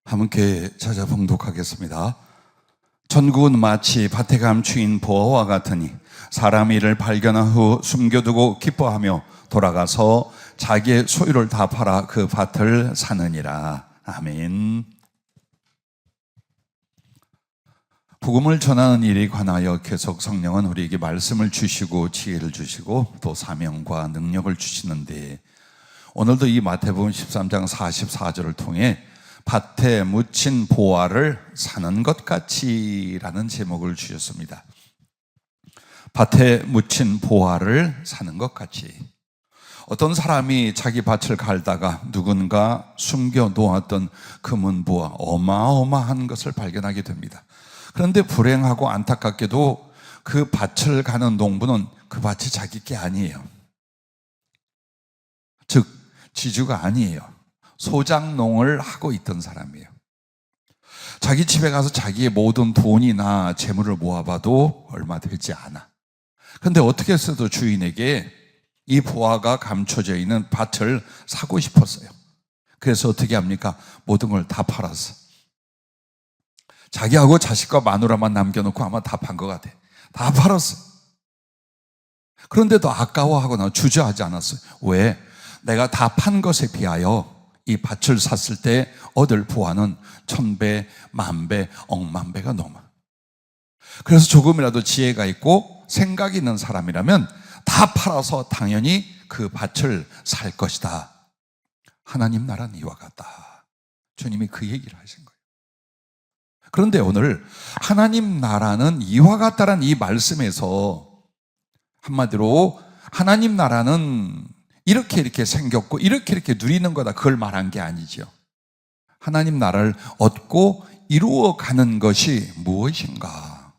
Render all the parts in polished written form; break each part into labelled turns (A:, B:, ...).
A: 함께 찾아 봉독하겠습니다. 천국은 마치 밭에 감추인 보화와 같으니 사람 이를 발견한 후 숨겨두고 기뻐하며 돌아가서 자기의 소유를 다 팔아 그 밭을 사느니라. 아멘. 복음을 전하는 일에 관하여 계속 성령은 우리에게 말씀을 주시고 지혜를 주시고 또 사명과 능력을 주시는데, 오늘도 이 마태복음 13장 44절을 통해 밭에 묻힌 보화를 사는 것 같이라는 제목을 주셨습니다. 밭에 묻힌 보화를 사는 것 같이. 어떤 사람이 자기 밭을 갈다가 누군가 숨겨 놓았던 금은보화, 어마어마한 것을 발견하게 됩니다. 그런데 불행하고 안타깝게도 그 밭을 가는 농부는 그 밭이 자기 게 아니에요. 즉 지주가 아니에요. 소장농을 하고 있던 사람이에요. 자기 집에 가서 자기의 모든 돈이나 재물을 모아봐도 얼마 되지 않아. 그런데 어떻게 해서도 주인에게 이 보화가 감춰져 있는 밭을 사고 싶었어요. 그래서 어떻게 합니까? 모든 걸 다 팔았어. 자기하고 자식과 마누라만 남겨놓고 아마 다 판 것 같아. 다 팔았어. 그런데도 아까워하거나 주저하지 않았어요. 왜? 내가 다 판 것에 비하여 이 밭을 샀을 때 얻을 보화는 1000배, 10,000배, 억만배가 넘어. 그래서 조금이라도 지혜가 있고 생각이 있는 사람이라면 다 팔아서 당연히 그 밭을 살 것이다. 하나님 나라는 이와 같다. 주님이 그 얘기를 하신 거예요. 그런데 오늘 하나님 나라는 이와 같다라는 이 말씀에서 한마디로 하나님 나라는 이렇게 생겼고 이렇게 누리는 거다, 그걸 말한 게 아니죠. 하나님 나라를 얻고 이루어가는 것이 무엇인가?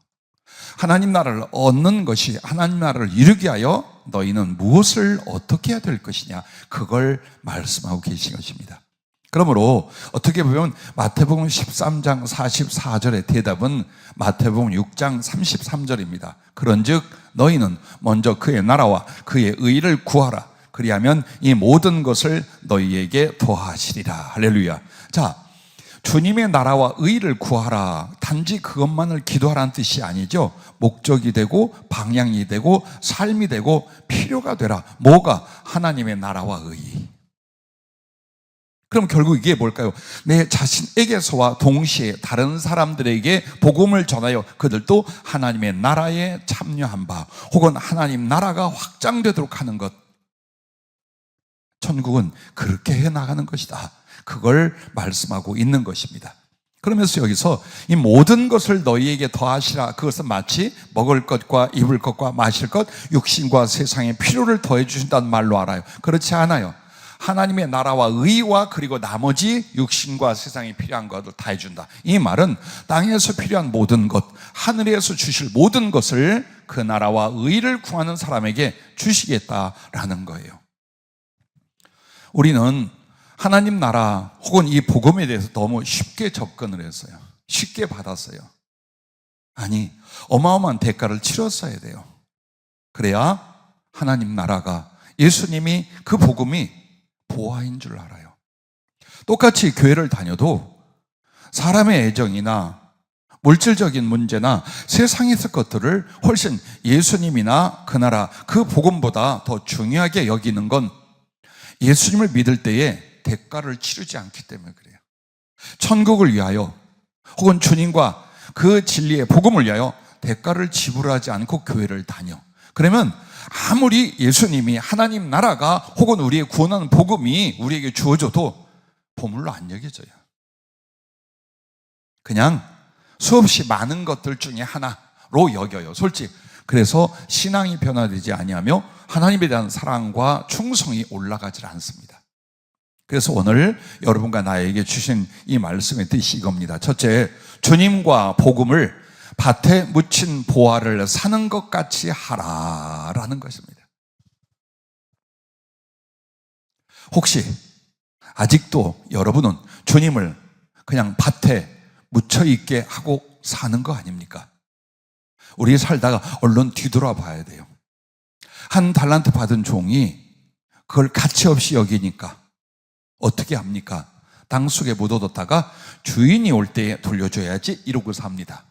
A: 하나님 나라를 얻는 것이, 하나님 나라를 이루게 하여 너희는 무엇을 어떻게 해야 될 것이냐, 그걸 말씀하고 계신 것입니다. 그러므로 어떻게 보면 마태복음 13장 44절의 대답은 마태복음 6장 33절입니다. 그런즉 너희는 먼저 그의 나라와 그의 의를 구하라. 그리하면 이 모든 것을 너희에게 더하시리라. 할렐루야. 자, 주님의 나라와 의를 구하라. 단지 그것만을 기도하라는 뜻이 아니죠. 목적이 되고 방향이 되고 삶이 되고 필요가 되라. 뭐가? 하나님의 나라와 의. 그럼 결국 이게 뭘까요? 내 자신에게서와 동시에 다른 사람들에게 복음을 전하여 그들도 하나님의 나라에 참여한 바, 혹은 하나님 나라가 확장되도록 하는 것. 천국은 그렇게 해나가는 것이다. 그걸 말씀하고 있는 것입니다. 그러면서 여기서 이 모든 것을 너희에게 더하시라. 그것은 마치 먹을 것과 입을 것과 마실 것, 육신과 세상의 필요를 더해 주신다는 말로 알아요. 그렇지 않아요. 하나님의 나라와 의와 그리고 나머지 육신과 세상에 필요한 것을 다 해준다. 이 말은 땅에서 필요한 모든 것, 하늘에서 주실 모든 것을 그 나라와 의를 구하는 사람에게 주시겠다라는 거예요. 우리는 하나님 나라 혹은 이 복음에 대해서 너무 쉽게 접근을 했어요. 쉽게 받았어요. 아니, 어마어마한 대가를 치렀어야 돼요. 그래야 하나님 나라가, 예수님이, 그 복음이 보화인 줄 알아요. 똑같이 교회를 다녀도 사람의 애정이나 물질적인 문제나 세상에서 것들을 훨씬 예수님이나 그 나라, 그 복음보다 더 중요하게 여기는 건 예수님을 믿을 때에 대가를 치르지 않기 때문에 그래요. 천국을 위하여 혹은 주님과 그 진리의 복음을 위하여 대가를 지불하지 않고 교회를 다녀. 그러면 아무리 예수님이, 하나님 나라가 혹은 우리의 구원하는 복음이 우리에게 주어져도 보물로 안 여겨져요. 그냥 수없이 많은 것들 중에 하나로 여겨요. 솔직히. 그래서 신앙이 변화되지 아니하며 하나님에 대한 사랑과 충성이 올라가질 않습니다. 그래서 오늘 여러분과 나에게 주신 이 말씀의 뜻이 이겁니다. 첫째, 주님과 복음을 밭에 묻힌 보화를 사는 것 같이 하라라는 것입니다. 혹시 아직도 여러분은 주님을 그냥 밭에 묻혀 있게 하고 사는 거 아닙니까? 우리 살다가 얼른 뒤돌아봐야 돼요. 한 달란트 받은 종이 그걸 가치 없이 여기니까 어떻게 합니까? 땅속에 묻어뒀다가 주인이 올 때 돌려줘야지 이러고 삽니다.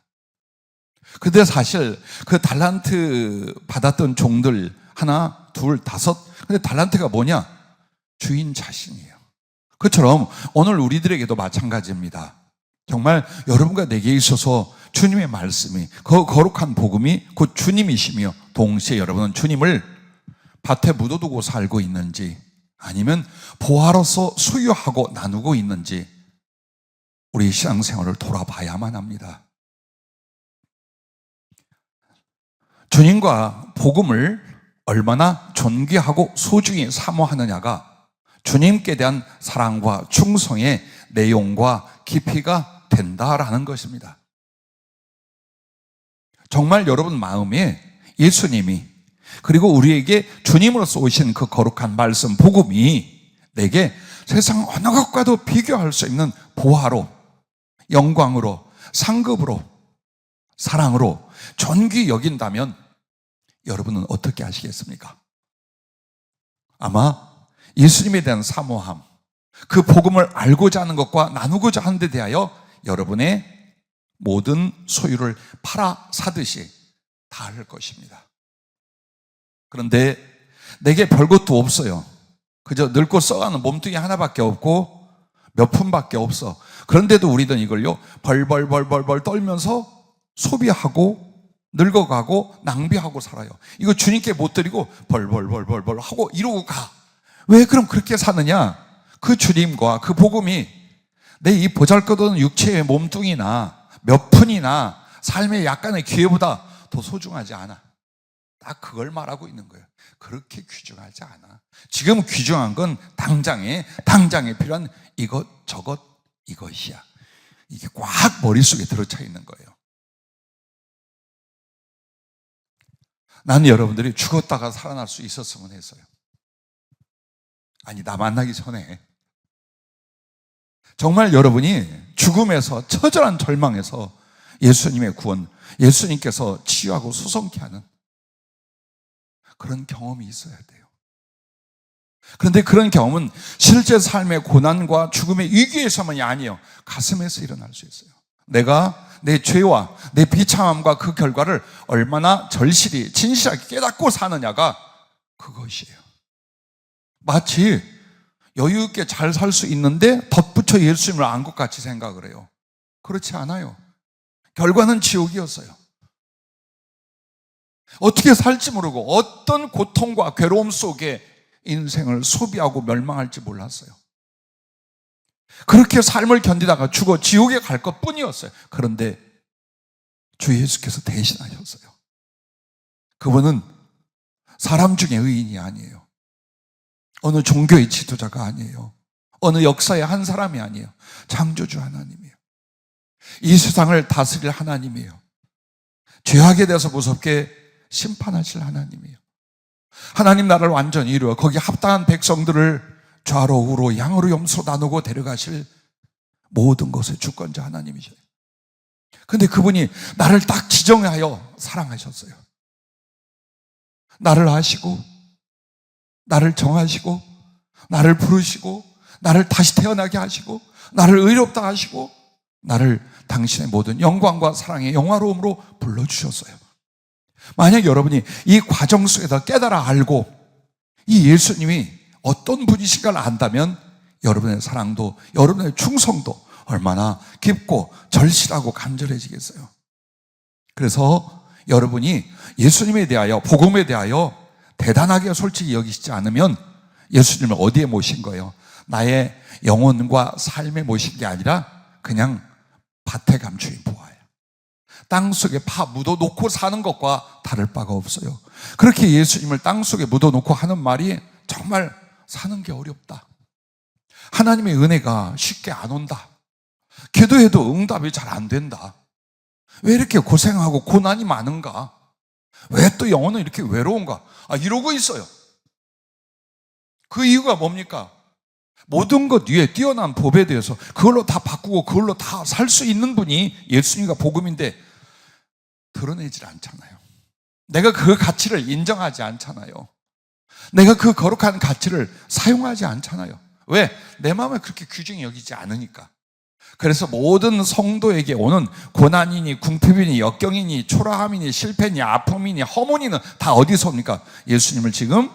A: 근데 사실 그 달란트 받았던 종들 하나, 둘, 다섯. 근데 달란트가 뭐냐? 주인 자신이에요. 그처럼 오늘 우리들에게도 마찬가지입니다. 정말 여러분과 내게 있어서 주님의 말씀이, 그 거룩한 복음이 곧 주님이시며 동시에 여러분은 주님을 밭에 묻어두고 살고 있는지 아니면 보화로서 소유하고 나누고 있는지 우리 신앙생활을 돌아봐야만 합니다. 주님과 복음을 얼마나 존귀하고 소중히 사모하느냐가 주님께 대한 사랑과 충성의 내용과 깊이가 된다라는 것입니다. 정말 여러분 마음에 예수님이 그리고 우리에게 주님으로서 오신 그 거룩한 말씀 복음이 내게 세상 어느 것과도 비교할 수 있는 보화로, 영광으로, 상급으로, 사랑으로 존귀 여긴다면 여러분은 어떻게 하시겠습니까? 아마 예수님에 대한 사모함, 그 복음을 알고자 하는 것과 나누고자 하는 데 대하여 여러분의 모든 소유를 팔아 사듯이 다 할 것입니다. 그런데 내게 별것도 없어요. 그저 늙고 썩어가는 몸뚱이 하나밖에 없고 몇 푼밖에 없어. 그런데도 우리는 이걸요 벌벌 떨면서 소비하고 늙어가고 낭비하고 살아요. 이거 주님께 못 드리고 벌벌 하고 이러고 가. 왜 그럼 그렇게 사느냐? 그 주님과 그 복음이 내 이 보잘것없는 육체의 몸뚱이나 몇 푼이나 삶의 약간의 기회보다 더 소중하지 않아. 딱 그걸 말하고 있는 거예요. 그렇게 귀중하지 않아. 지금 귀중한 건 당장에 필요한 이것저것 이것이야. 이게 꽉 머릿속에 들어차 있는 거예요. 나는 여러분들이 죽었다가 살아날 수 있었으면 했어요. 아니, 나 만나기 전에 정말 여러분이 죽음에서 처절한 절망에서 예수님의 구원, 예수님께서 치유하고 소성케 하는 그런 경험이 있어야 돼요. 그런데 그런 경험은 실제 삶의 고난과 죽음의 위기에서만이 아니에요. 가슴에서 일어날 수 있어요. 내가 내 죄와 내 비참함과 그 결과를 얼마나 절실히 진실하게 깨닫고 사느냐가 그것이에요. 마치 여유 있게 잘 살 수 있는데 덧붙여 예수님을 안 것 같이 생각을 해요. 그렇지 않아요. 결과는 지옥이었어요. 어떻게 살지 모르고 어떤 고통과 괴로움 속에 인생을 소비하고 멸망할지 몰랐어요. 그렇게 삶을 견디다가 죽어 지옥에 갈 것뿐이었어요. 그런데 주 예수께서 대신하셨어요. 그분은 사람 중에 의인이 아니에요. 어느 종교의 지도자가 아니에요. 어느 역사의 한 사람이 아니에요. 창조주 하나님이에요. 이 세상을 다스릴 하나님이에요. 죄악에 대해서 무섭게 심판하실 하나님이에요. 하나님 나라를 완전히 이루어 거기 합당한 백성들을 좌로 우로 양으로 염소로 나누고 데려가실 모든 것의 주권자 하나님이셔요. 그런데 그분이 나를 딱 지정하여 사랑하셨어요. 나를 아시고 나를 정하시고 나를 부르시고 나를 다시 태어나게 하시고 나를 의롭다 하시고 나를 당신의 모든 영광과 사랑의 영화로움으로 불러주셨어요. 만약 여러분이 이 과정 속에서 깨달아 알고 이 예수님이 어떤 분이신가를 안다면 여러분의 사랑도 여러분의 충성도 얼마나 깊고 절실하고 간절해지겠어요. 그래서 여러분이 예수님에 대하여 복음에 대하여 대단하게 솔직히 여기시지 않으면 예수님을 어디에 모신 거예요? 나의 영혼과 삶에 모신 게 아니라 그냥 밭에 감추인 보아요. 땅속에 파 묻어놓고 사는 것과 다를 바가 없어요. 그렇게 예수님을 땅속에 묻어놓고 하는 말이 정말 사는 게 어렵다. 하나님의 은혜가 쉽게 안 온다. 기도해도 응답이 잘 안 된다. 왜 이렇게 고생하고 고난이 많은가? 왜 또 영혼은 이렇게 외로운가? 이러고 있어요. 그 이유가 뭡니까? 모든 것 위에 뛰어난 법에 대해서 그걸로 다 바꾸고 그걸로 다 살 수 있는 분이 예수님과 복음인데 드러내질 않잖아요. 내가 그 가치를 인정하지 않잖아요. 내가 그 거룩한 가치를 사용하지 않잖아요. 왜? 내 마음에 그렇게 귀중히 여기지 않으니까. 그래서 모든 성도에게 오는 고난이니 궁핍이니 역경이니 초라함이니 실패니 아픔이니 허문이는 다 어디서 옵니까? 예수님을 지금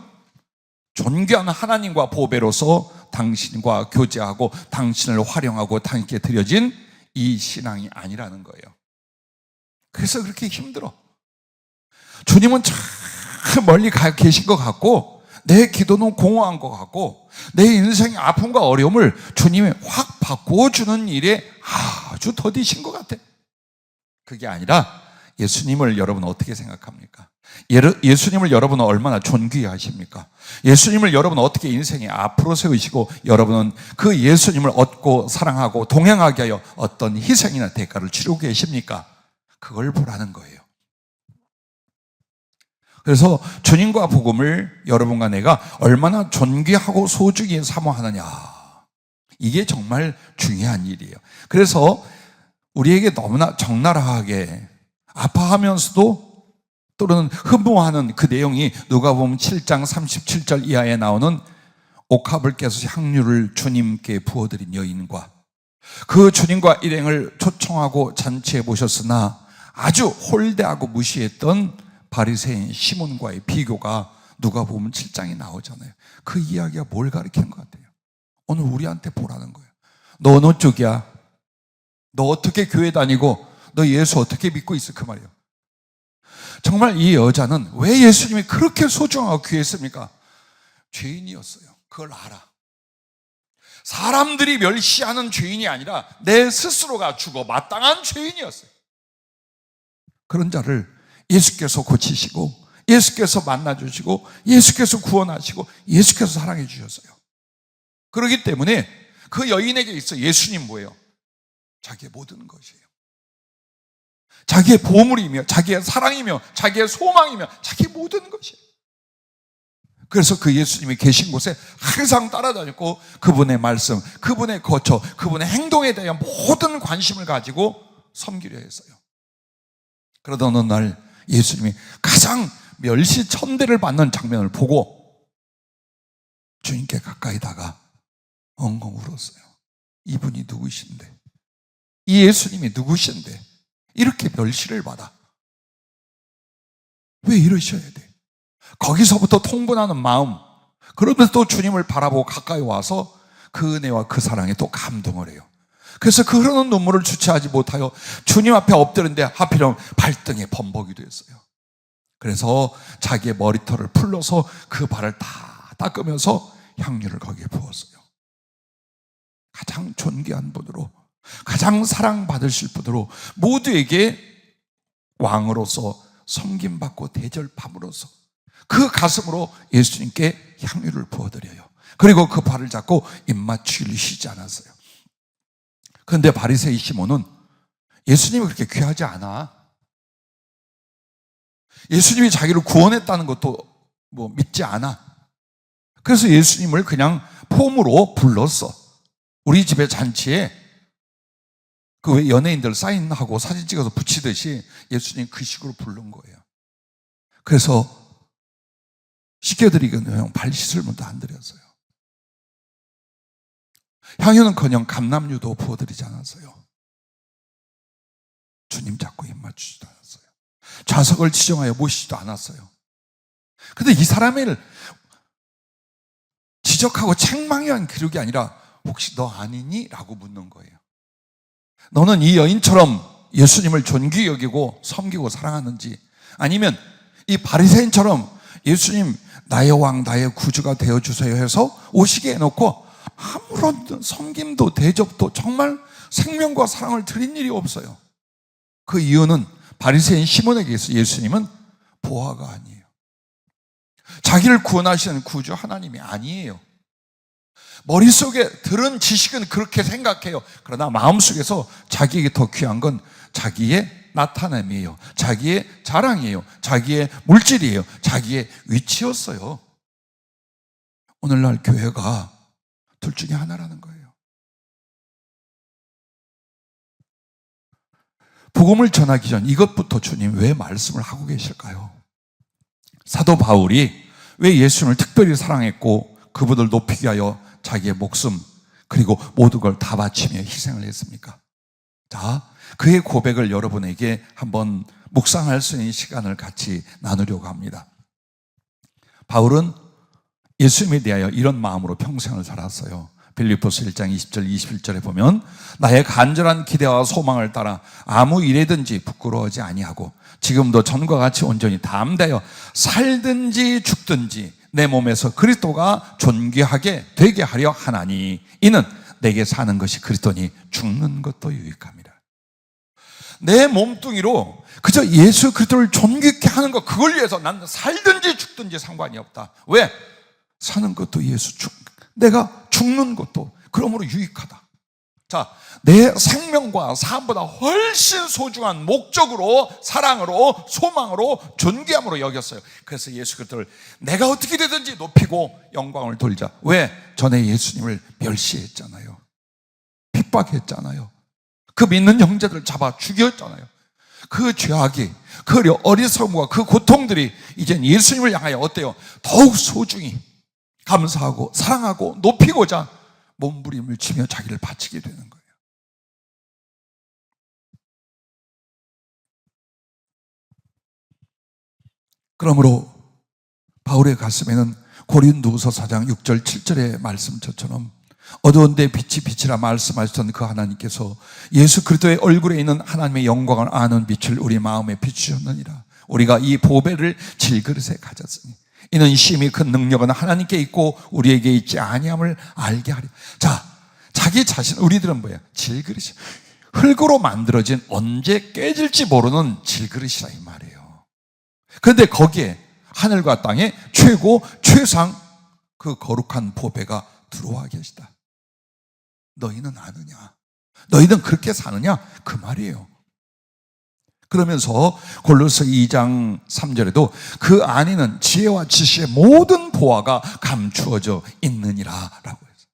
A: 존귀한 하나님과 보배로서 당신과 교제하고 당신을 활용하고 당신께 드려진 이 신앙이 아니라는 거예요. 그래서 그렇게 힘들어. 주님은 참 멀리 가 계신 것 같고 내 기도는 공허한 것 같고 내 인생의 아픔과 어려움을 주님이 확 바꿔주는 일에 아주 더디신 것 같아. 그게 아니라 예수님을 여러분 어떻게 생각합니까? 예수님을 여러분은 얼마나 존귀하십니까? 예수님을 여러분은 어떻게 인생에 앞으로 세우시고 여러분은 그 예수님을 얻고 사랑하고 동행하게 하여 어떤 희생이나 대가를 치르고 계십니까? 그걸 보라는 거예요. 그래서 주님과 복음을 여러분과 내가 얼마나 존귀하고 소중히 사모하느냐, 이게 정말 중요한 일이에요. 그래서 우리에게 너무나 적나라하게 아파하면서도 또는 흠모하는 그 내용이 누가복음 7장 37절 이하에 나오는 옥합을 깨서 향유를 주님께 부어드린 여인과 그 주님과 일행을 초청하고 잔치해 보셨으나 아주 홀대하고 무시했던 바리새인 시몬과의 비교가 누가복음 7장에 나오잖아요. 그 이야기가 뭘 가르치는 것 같아요? 오늘 우리한테 보라는 거예요. 너 어느 쪽이야? 너 어떻게 교회 다니고 너 예수 어떻게 믿고 있어? 그 말이에요. 정말 이 여자는 왜 예수님이 그렇게 소중하고 귀했습니까? 죄인이었어요. 그걸 알아. 사람들이 멸시하는 죄인이 아니라 내 스스로가 죽어 마땅한 죄인이었어요. 그런 자를 예수께서 고치시고 예수께서 만나주시고 예수께서 구원하시고 예수께서 사랑해 주셨어요. 그렇기 때문에 그 여인에게 있어 예수님 뭐예요? 자기의 모든 것이에요. 자기의 보물이며 자기의 사랑이며 자기의 소망이며 자기의 모든 것이에요. 그래서 그 예수님이 계신 곳에 항상 따라다녔고 그분의 말씀, 그분의 거처, 그분의 행동에 대한 모든 관심을 가지고 섬기려 했어요. 그러던 어느 날 예수님이 가장 멸시천대를 받는 장면을 보고 주님께 가까이 다가 엉엉 울었어요. 이분이 누구신데, 이 예수님이 누구신데 이렇게 멸시를 받아? 왜 이러셔야 돼? 거기서부터 통분하는 마음, 그러면서 또 주님을 바라보고 가까이 와서 그 은혜와 그 사랑에 또 감동을 해요. 그래서 그 흐르는 눈물을 주체하지 못하여 주님 앞에 엎드렸는데 하필이면 발등에 범벅이 됐어요. 그래서 자기의 머리털을 풀러서 그 발을 다 닦으면서 향유를 거기에 부었어요. 가장 존귀한 분으로, 가장 사랑받으실 분으로, 모두에게 왕으로서 섬김받고 대접함으로써 그 가슴으로 예수님께 향유를 부어드려요. 그리고 그 발을 잡고 입맞추기를 쉬지 않았어요. 그런데 바리새인 시몬은 예수님이 그렇게 귀하지 않아. 예수님이 자기를 구원했다는 것도 믿지 않아. 그래서 예수님을 그냥 폼으로 불렀어. 우리 집에 잔치에 그 왜 연예인들 사인하고 사진 찍어서 붙이듯이 예수님 그 식으로 부른 거예요. 그래서 씻겨드리기는 발 씻을 문도 안 드렸어요. 향유는커녕 감람유도 부어드리지 않았어요. 주님 잡고 입 맞추지도 않았어요. 좌석을 지정하여 모시지도 않았어요. 근데 이 사람을 지적하고 책망한 기록이 아니라 혹시 너 아니니? 라고 묻는 거예요. 너는 이 여인처럼 예수님을 존귀히 여기고 섬기고 사랑하는지, 아니면 이 바리새인처럼 예수님 나의 왕 나의 구주가 되어주세요 해서 오시게 해놓고 아무런 섬김도 대접도 정말 생명과 사랑을 드린 일이 없어요. 그 이유는 바리새인 시몬에게 있어 예수님은 보화가 아니에요. 자기를 구원하시는 구주 하나님이 아니에요. 머릿속에 들은 지식은 그렇게 생각해요. 그러나 마음속에서 자기에게 더 귀한 건 자기의 나타남이에요. 자기의 자랑이에요. 자기의 물질이에요. 자기의 위치였어요. 오늘날 교회가 둘 중에 하나라는 거예요. 복음을 전하기 전 이것부터 주님 왜 말씀을 하고 계실까요? 사도 바울이 왜 예수님을 특별히 사랑했고 그분을 높이기 위하여 자기의 목숨 그리고 모든 걸 다 바치며 희생을 했습니까? 자, 그의 고백을 여러분에게 한번 묵상할 수 있는 시간을 같이 나누려고 합니다. 바울은 예수님에 대하여 이런 마음으로 평생을 살았어요. 빌립보서 1장 20절 21절에 보면 나의 간절한 기대와 소망을 따라 아무 일에든지 부끄러워하지 아니하고 지금도 전과 같이 온전히 담대하여 살든지 죽든지 내 몸에서 그리스도가 존귀하게 되게 하려 하나니 이는 내게 사는 것이 그리스도니 죽는 것도 유익합니다. 내 몸뚱이로 그저 예수 그리스도를 존귀케 하는 것, 그걸 위해서 나는 살든지 죽든지 상관이 없다. 왜? 사는 것도 예수, 내가 죽는 것도 그러므로 유익하다. 자, 내 생명과 삶보다 훨씬 소중한 목적으로, 사랑으로, 소망으로, 존귀함으로 여겼어요. 그래서 예수 그리스도를 내가 어떻게 되든지 높이고 영광을 돌자. 왜? 전에 예수님을 멸시했잖아요. 핍박했잖아요. 그 믿는 형제들 잡아 죽였잖아요. 그 죄악이, 그 어리석음과 그 고통들이 이젠 예수님을 향하여 어때요? 더욱 소중히 감사하고 사랑하고 높이고자 몸부림을 치며 자기를 바치게 되는 거예요. 그러므로 바울의 가슴에는 고린도후서 4장 6절 7절의 말씀처럼 어두운 데 빛이 빛이라 말씀하셨던 그 하나님께서 예수 그리스도의 얼굴에 있는 하나님의 영광을 아는 빛을 우리 마음에 비추셨느니라. 우리가 이 보배를 질그릇에 가졌으니 이는 심히 큰 능력은 하나님께 있고 우리에게 있지 아니함을 알게 하려. 자, 자기 자신, 우리들은 뭐야? 질그릇이 흙으로 만들어진 언제 깨질지 모르는 질그릇이라 이 말이에요. 그런데 거기에 하늘과 땅의 최고 최상 그 거룩한 보배가 들어와 계시다. 너희는 아느냐? 너희는 그렇게 사느냐? 그 말이에요. 그러면서 골로새 2장 3절에도 그 안에는 지혜와 지식의 모든 보화가 감추어져 있느니라 라고 했어요.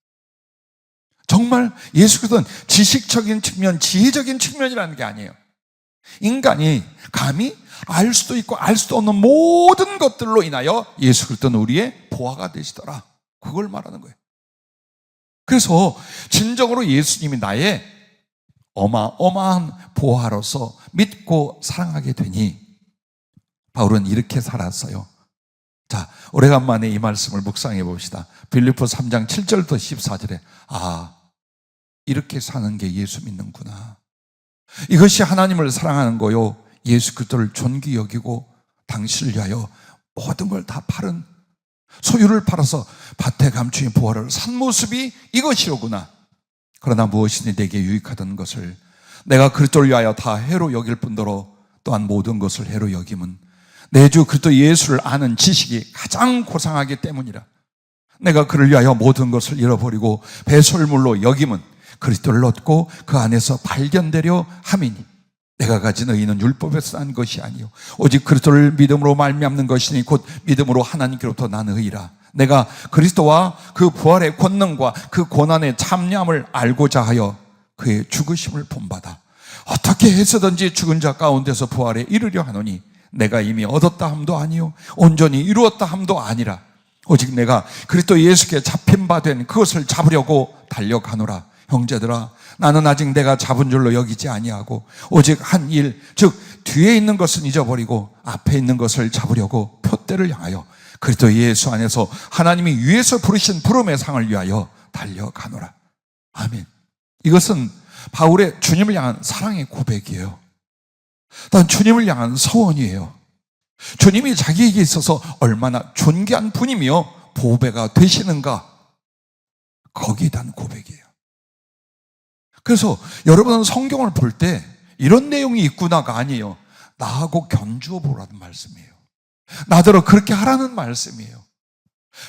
A: 정말 예수 그리스도는 지식적인 측면, 지혜적인 측면이라는 게 아니에요. 인간이 감히 알 수도 있고 알 수도 없는 모든 것들로 인하여 예수 그리스도는 우리의 보화가 되시더라. 그걸 말하는 거예요. 그래서 진정으로 예수님이 나의 어마어마한 보화로서 믿고 사랑하게 되니 바울은 이렇게 살았어요. 자, 오래간만에 이 말씀을 묵상해 봅시다. 빌립보서 3장 7절부터 14절에 이렇게 사는 게 예수 믿는구나. 이것이 하나님을 사랑하는 거요, 예수 그리스도를 존귀 여기고 당신을 위하여 모든 걸 다 팔은, 소유를 팔아서 밭에 감추인 보화를 산 모습이 이것이로구나. 그러나 무엇이니 내게 유익하던 것을 내가 그리스도를 위하여 다 해로 여길 뿐더러 또한 모든 것을 해로 여김은 내 주 그리스도 예수를 아는 지식이 가장 고상하기 때문이라. 내가 그를 위하여 모든 것을 잃어버리고 배설물로 여김은 그리스도를 얻고 그 안에서 발견되려 함이니 내가 가진 의는 율법에서 난 것이 아니요 오직 그리스도를 믿음으로 말미암는 것이니 곧 믿음으로 하나님께로부터 난 의라. 내가 그리스도와 그 부활의 권능과 그 고난의 참여함을 알고자 하여 그의 죽으심을 본받아 어떻게 해서든지 죽은 자 가운데서 부활에 이르려 하노니 내가 이미 얻었다 함도 아니요 온전히 이루었다 함도 아니라 오직 내가 그리스도 예수께 잡힌 바 된 그것을 잡으려고 달려가노라. 형제들아, 나는 아직 내가 잡은 줄로 여기지 아니하고 오직 한 일, 즉 뒤에 있는 것은 잊어버리고 앞에 있는 것을 잡으려고 표대를 향하여 그리스도 예수 안에서 하나님이 위에서 부르신 부름의 상을 위하여 달려가노라. 아멘. 이것은 바울의 주님을 향한 사랑의 고백이에요. 단 주님을 향한 서원이에요. 주님이 자기에게 있어서 얼마나 존귀한 분이며 보배가 되시는가, 거기에 대한 고백이에요. 그래서 여러분은 성경을 볼 때 이런 내용이 있구나가 아니에요. 나하고 견주어 보라는 말씀이에요. 나더러 그렇게 하라는 말씀이에요.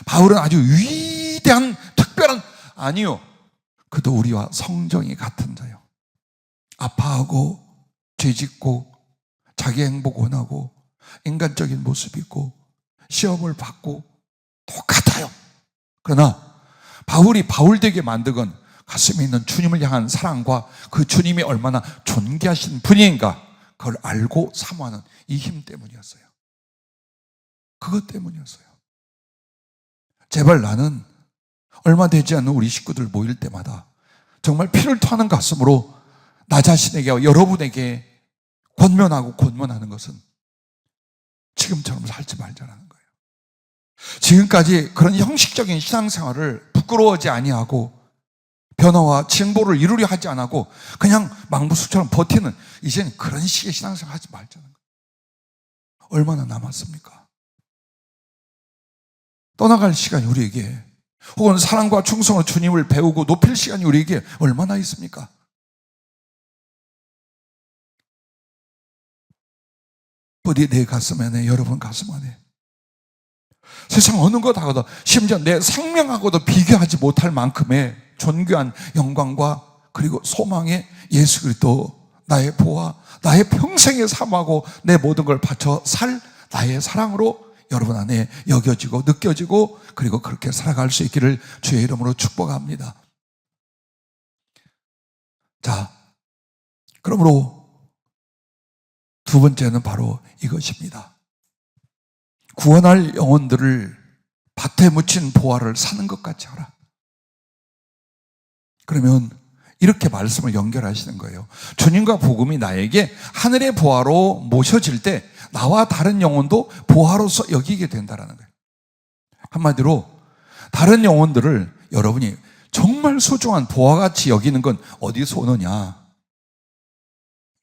A: 바울은 아주 위대한 특별한, 아니요, 그도 우리와 성정이 같은 자요. 아파하고 죄짓고 자기 행복 원하고 인간적인 모습이 있고 시험을 받고 똑같아요. 그러나 바울이 바울되게 만든 건 가슴에 있는 주님을 향한 사랑과 그 주님이 얼마나 존귀하신 분인가 그걸 알고 사모하는 이 힘 때문이었어요. 그것 때문이었어요. 제발 나는 얼마 되지 않는 우리 식구들 모일 때마다 정말 피를 토하는 가슴으로 나 자신에게, 여러분에게 권면하는 것은 지금처럼 살지 말자라는 거예요. 지금까지 그런 형식적인 신앙생활을 부끄러워하지 아니하고 변화와 진보를 이루려 하지 않고 그냥 망부수처럼 버티는, 이제는 그런 식의 신앙생활 하지 말자는 거예요. 얼마나 남았습니까? 떠나갈 시간이 우리에게, 혹은 사랑과 충성으로 주님을 배우고 높일 시간이 우리에게 얼마나 있습니까? 부디 내 가슴 안에, 여러분 가슴 안에 세상 어느 것하고도, 심지어 내 생명하고도 비교하지 못할 만큼의 존귀한 영광과 그리고 소망의 예수 그리스도, 나의 보화, 나의 평생의 삶하고 내 모든 걸 바쳐 살 나의 사랑으로 여러분 안에 여겨지고 느껴지고, 그리고 그렇게 살아갈 수 있기를 주의 이름으로 축복합니다. 자, 그러므로 두 번째는 바로 이것입니다. 구원할 영혼들을 밭에 묻힌 보화를 사는 것 같이 하라. 그러면 이렇게 말씀을 연결하시는 거예요. 주님과 복음이 나에게 하늘의 보화로 모셔질 때 나와 다른 영혼도 보화로서 여기게 된다는 거예요. 한마디로 다른 영혼들을 여러분이 정말 소중한 보화같이 여기는 건 어디서 오느냐?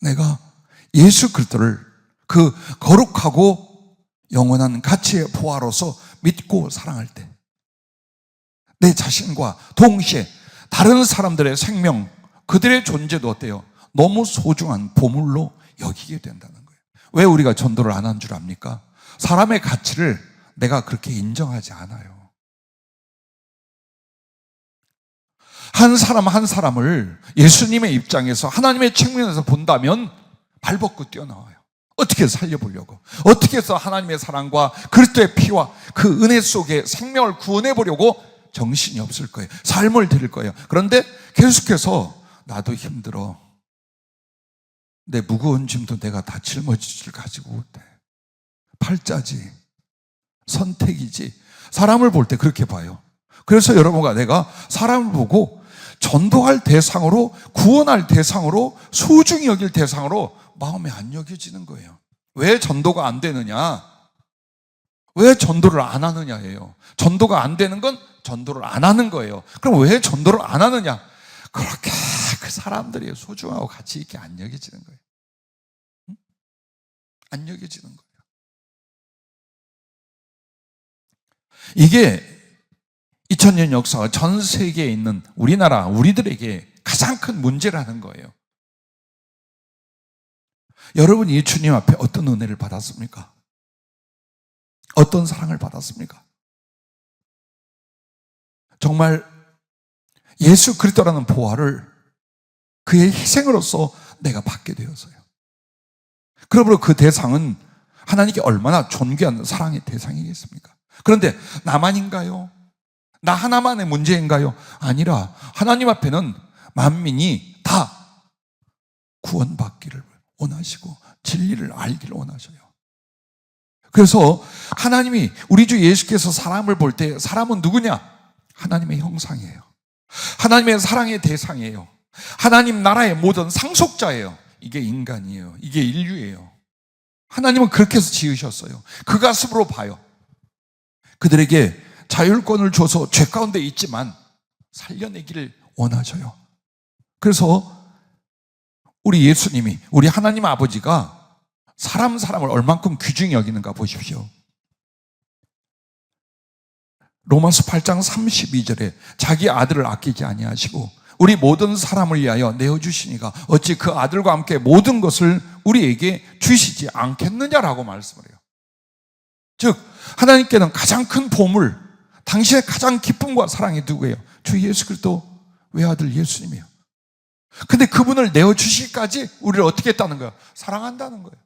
A: 내가 예수 그리스도를 그 거룩하고 영원한 가치의 보화로서 믿고 사랑할 때, 내 자신과 동시에 다른 사람들의 생명, 그들의 존재도 어때요? 너무 소중한 보물로 여기게 된다는 거예요. 왜 우리가 전도를 안 한 줄 압니까? 사람의 가치를 내가 그렇게 인정하지 않아요. 한 사람 한 사람을 예수님의 입장에서, 하나님의 측면에서 본다면 발벗고 뛰어나와요. 어떻게 해서 살려보려고, 어떻게 해서 하나님의 사랑과 그리스도의 피와 그 은혜 속에 생명을 구원해보려고 정신이 없을 거예요. 삶을 드릴 거예요. 그런데 계속해서 나도 힘들어, 내 무거운 짐도 내가 다 짊어질 가지고 못해, 팔자지, 선택이지, 사람을 볼 때 그렇게 봐요. 그래서 여러분과 내가 사람을 보고 전도할 대상으로, 구원할 대상으로, 소중히 여길 대상으로 마음에 안 여겨지는 거예요. 왜 전도가 안 되느냐? 왜 전도를 안 하느냐예요. 전도가 안 되는 건 전도를 안 하는 거예요. 그럼 왜 전도를 안 하느냐? 그렇게 그 사람들이 소중하고 가치 있게 안 여겨지는 거예요. 안 여겨지는 거예요. 이게 2000년 역사가 전 세계에 있는 우리나라, 우리들에게 가장 큰 문제라는 거예요. 여러분이 주님 앞에 어떤 은혜를 받았습니까? 어떤 사랑을 받았습니까? 정말 예수 그리스도라는 보화를 그의 희생으로서 내가 받게 되었어요. 그러므로 그 대상은 하나님께 얼마나 존귀한 사랑의 대상이겠습니까? 그런데 나만인가요? 나 하나만의 문제인가요? 아니라 하나님 앞에는 만민이 다 구원받기를 원하시고 진리를 알기를 원하셔요. 그래서 하나님이, 우리 주 예수께서 사람을 볼 때 사람은 누구냐? 하나님의 형상이에요. 하나님의 사랑의 대상이에요. 하나님 나라의 모든 상속자예요. 이게 인간이에요. 이게 인류예요. 하나님은 그렇게 해서 지으셨어요. 그 가슴으로 봐요. 그들에게 자율권을 줘서 죄 가운데 있지만 살려내기를 원하셔요. 그래서 우리 예수님이, 우리 하나님 아버지가 사람을 얼만큼 귀중히 여기는가 보십시오. 로마서 8장 32절에 자기 아들을 아끼지 아니하시고 우리 모든 사람을 위하여 내어주시니가 어찌 그 아들과 함께 모든 것을 우리에게 주시지 않겠느냐라고 말씀을 해요. 즉 하나님께는 가장 큰 보물, 당신의 가장 기쁨과 사랑이 누구예요? 주 예수 그리스도 외아들 예수님이에요. 근데 그분을 내어주시기까지 우리를 어떻게 했다는 거예요? 사랑한다는 거예요.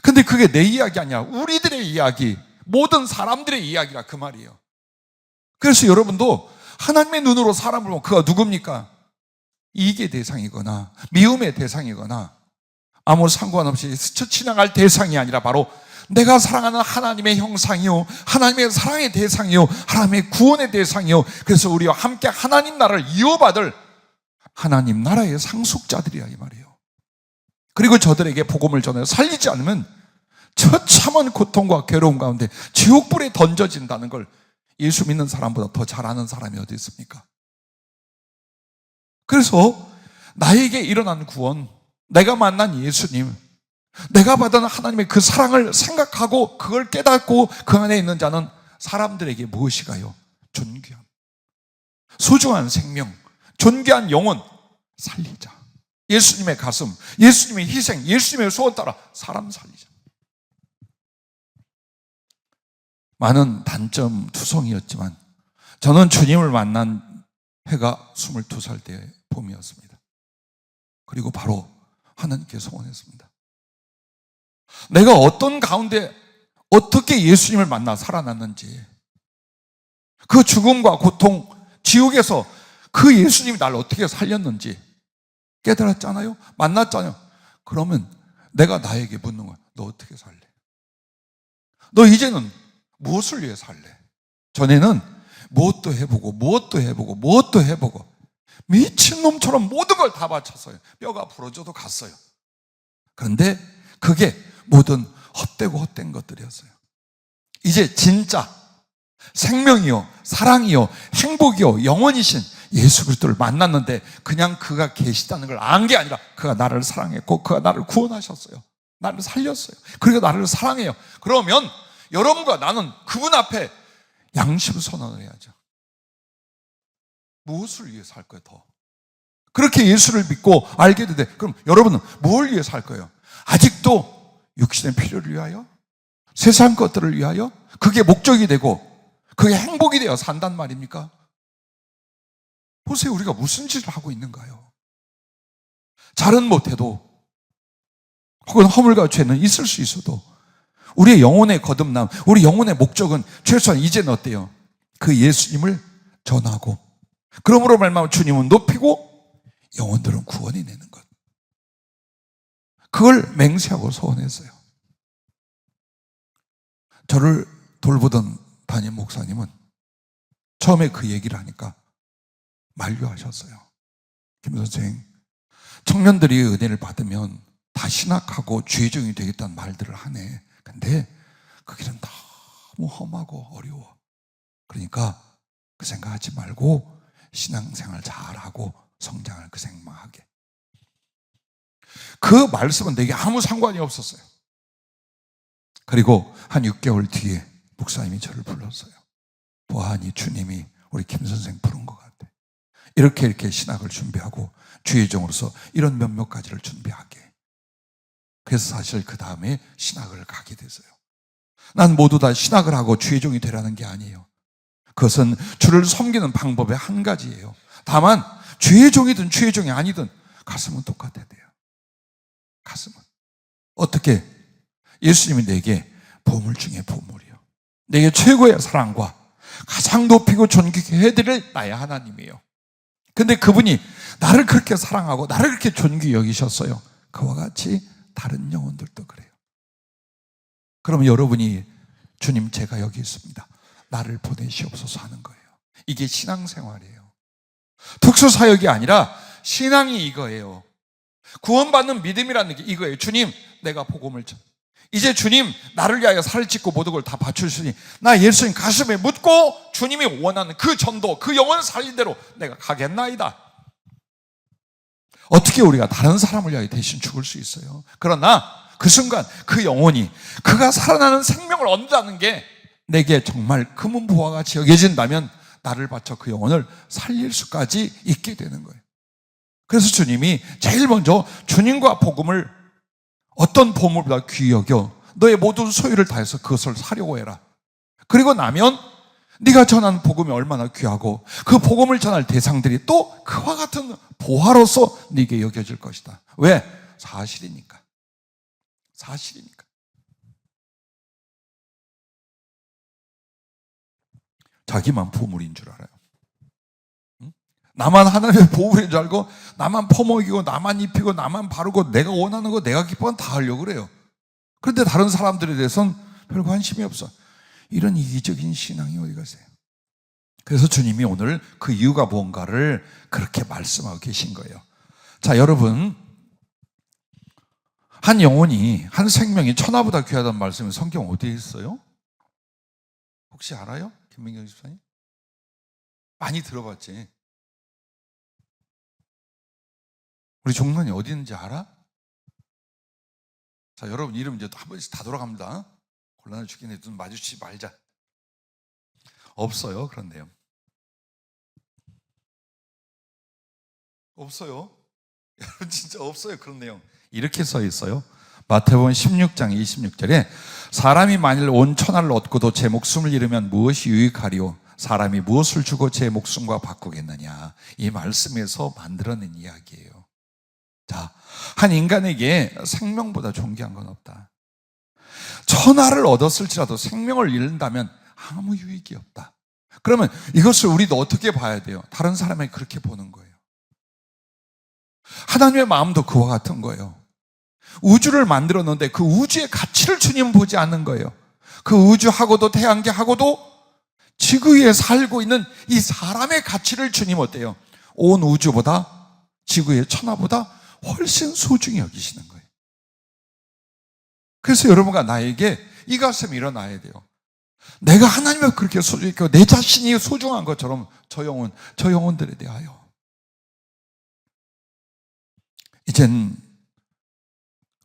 A: 근데 그게 내 이야기 아니야. 우리들의 이야기, 모든 사람들의 이야기라 그 말이에요. 그래서 여러분도 하나님의 눈으로 사람을 보면 그가 누굽니까? 이익의 대상이거나 미움의 대상이거나 아무 상관없이 스쳐 지나갈 대상이 아니라 바로 내가 사랑하는 하나님의 형상이요, 하나님의 사랑의 대상이요, 하나님의 구원의 대상이요, 그래서 우리와 함께 하나님 나라를 이어받을 하나님 나라의 상속자들이야 이 말이에요. 그리고 저들에게 복음을 전해 살리지 않으면 처참한 고통과 괴로움 가운데 지옥불에 던져진다는 걸 예수 믿는 사람보다 더 잘 아는 사람이 어디 있습니까? 그래서 나에게 일어난 구원, 내가 만난 예수님, 내가 받은 하나님의 그 사랑을 생각하고 그걸 깨닫고 그 안에 있는 자는 사람들에게 무엇이가요? 존귀함, 소중한 생명, 존귀한 영혼 살리자. 예수님의 가슴, 예수님의 희생, 예수님의 소원 따라 사람 살리자. 많은 단점 투성이었지만 저는 주님을 만난 해가 22살 때의 봄이었습니다. 그리고 바로 하나님께 소원했습니다. 내가 어떤 가운데 어떻게 예수님을 만나 살아났는지, 그 죽음과 고통, 지옥에서 그 예수님이 나를 어떻게 살렸는지 깨달았잖아요. 만났잖아요. 그러면 내가 나에게 묻는 거야. 너 어떻게 살래? 너 이제는 무엇을 위해 살래? 전에는 무엇도 해보고 무엇도 해보고 무엇도 해보고 미친놈처럼 모든 걸 다 바쳤어요. 뼈가 부러져도 갔어요. 그런데 그게 모든 헛되고 헛된 것들이었어요. 이제 진짜 생명이요, 사랑이요, 행복이요, 영원이신 예수 그리스도를 만났는데 그냥 그가 계시다는 걸 안 게 아니라 그가 나를 사랑했고 그가 나를 구원하셨어요. 나를 살렸어요. 그리고 나를 사랑해요. 그러면 여러분과 나는 그분 앞에 양심 선언을 해야죠. 무엇을 위해 살 거예요? 더 그렇게 예수를 믿고 알게 되되, 그럼 여러분은 뭘 위해 살 거예요? 아직도 육신의 필요를 위하여? 세상 것들을 위하여? 그게 목적이 되고 그게 행복이 되어 산단 말입니까? 보세요, 우리가 무슨 짓을 하고 있는가요? 잘은 못해도 혹은 허물과 죄는 있을 수 있어도 우리의 영혼의 거듭남, 우리 영혼의 목적은 최소한 이제는 어때요? 그 예수님을 전하고, 그러므로 말미암아 주님은 높이고 영혼들은 구원이 되는 것, 그걸 맹세하고 소원했어요. 저를 돌보던 담임 목사님은 처음에 그 얘기를 하니까 만류하셨어요. 김 선생, 청년들이 은혜를 받으면 다 신학하고 주의종이 되겠다는 말들을 하네. 근데 그 길은 너무 험하고 어려워. 그러니까 그 생각하지 말고 신앙생활 잘하고 성장을 그 생각하게. 그 말씀은 내게 아무 상관이 없었어요. 그리고 한 6개월 뒤에 목사님이 저를 불렀어요. 보아하니 주님이 우리 김 선생 부른 것 같아. 이렇게 신학을 준비하고 주의종으로서 이런 몇몇 가지를 준비하게. 그래서 사실 그 다음에 신학을 가게 됐어요. 난 모두 다 신학을 하고 주의종이 되라는 게 아니에요. 그것은 주를 섬기는 방법의 한 가지예요. 다만 주의종이든 주의종이 아니든 가슴은 똑같아야 돼요. 가슴은 어떻게? 예수님이 내게 보물 중에 보물이요, 내게 최고의 사랑과 가장 높이고 존귀케 해드릴 나의 하나님이에요. 근데 그분이 나를 그렇게 사랑하고 나를 그렇게 존귀히 여기셨어요. 그와 같이 다른 영혼들도 그래요. 그러면 여러분이 주님 제가 여기 있습니다, 나를 보내시옵소서 하는 거예요. 이게 신앙생활이에요. 특수사역이 아니라 신앙이 이거예요. 구원받는 믿음이라는 게 이거예요. 주님, 내가 복음을 전, 이제 주님 나를 위하여 살을 찢고 모든 걸 다 바쳐주시니 나 예수님 가슴에 묻고 주님이 원하는 그 전도, 그 영혼 살린 대로 내가 가겠나이다. 어떻게 우리가 다른 사람을 위하여 대신 죽을 수 있어요? 그러나 그 순간 그 영혼이 그가 살아나는 생명을 얻는다는 게 내게 정말 금은보화 같이 여겨진다면 나를 바쳐 그 영혼을 살릴 수까지 있게 되는 거예요. 그래서 주님이 제일 먼저 주님과 복음을 어떤 보물보다 귀히 여겨 너의 모든 소유를 다해서 그것을 사려고 해라. 그리고 나면 네가 전하는 복음이 얼마나 귀하고 그 복음을 전할 대상들이 또 그와 같은 보화로서 네게 여겨질 것이다. 왜? 사실이니까. 사실이니까. 자기만 보물인 줄 알아요. 나만 하나님의 보물인 줄 알고 나만 퍼먹이고 나만 입히고 나만 바르고 내가 원하는 거 내가 기뻐하는 다 하려고 그래요. 그런데 다른 사람들에 대해서는 별 관심이 없어. 이런 이기적인 신앙이 어디 가세요? 그래서 주님이 오늘 그 이유가 뭔가를 그렇게 말씀하고 계신 거예요. 자, 여러분, 한 영혼이, 한 생명이 천하보다 귀하다는 말씀이 성경 어디에 있어요? 혹시 알아요? 김민경 집사님? 많이 들어봤지? 우리 종론이 어디 있는지 알아? 자, 여러분 이름 이제 한 번씩 다 돌아갑니다. 곤란해 죽겠네. 눈 마주치지 말자. 없어요, 그런 내용. 없어요. 여러분 진짜 없어요, 그런 내용. 이렇게 써 있어요. 마태복음 16장 26절에 사람이 만일 온 천하를 얻고도 제 목숨을 잃으면 무엇이 유익하리요? 사람이 무엇을 주고 제 목숨과 바꾸겠느냐? 이 말씀에서 만들어낸 이야기예요. 자, 한 인간에게 생명보다 존귀한 건 없다. 천하를 얻었을지라도 생명을 잃는다면 아무 유익이 없다. 그러면 이것을 우리도 어떻게 봐야 돼요? 다른 사람에게 그렇게 보는 거예요. 하나님의 마음도 그와 같은 거예요. 우주를 만들었는데 그 우주의 가치를 주님은 보지 않는 거예요. 그 우주하고도 태양계하고도 지구 위에 살고 있는 이 사람의 가치를 주님 어때요? 온 우주보다 지구의 천하보다 훨씬 소중히 여기시는 거예요. 그래서 여러분과 나에게 이 가슴이 일어나야 돼요. 내가 하나님을 그렇게 소중히 여기고 내 자신이 소중한 것처럼 저 영혼들에 대하여 이젠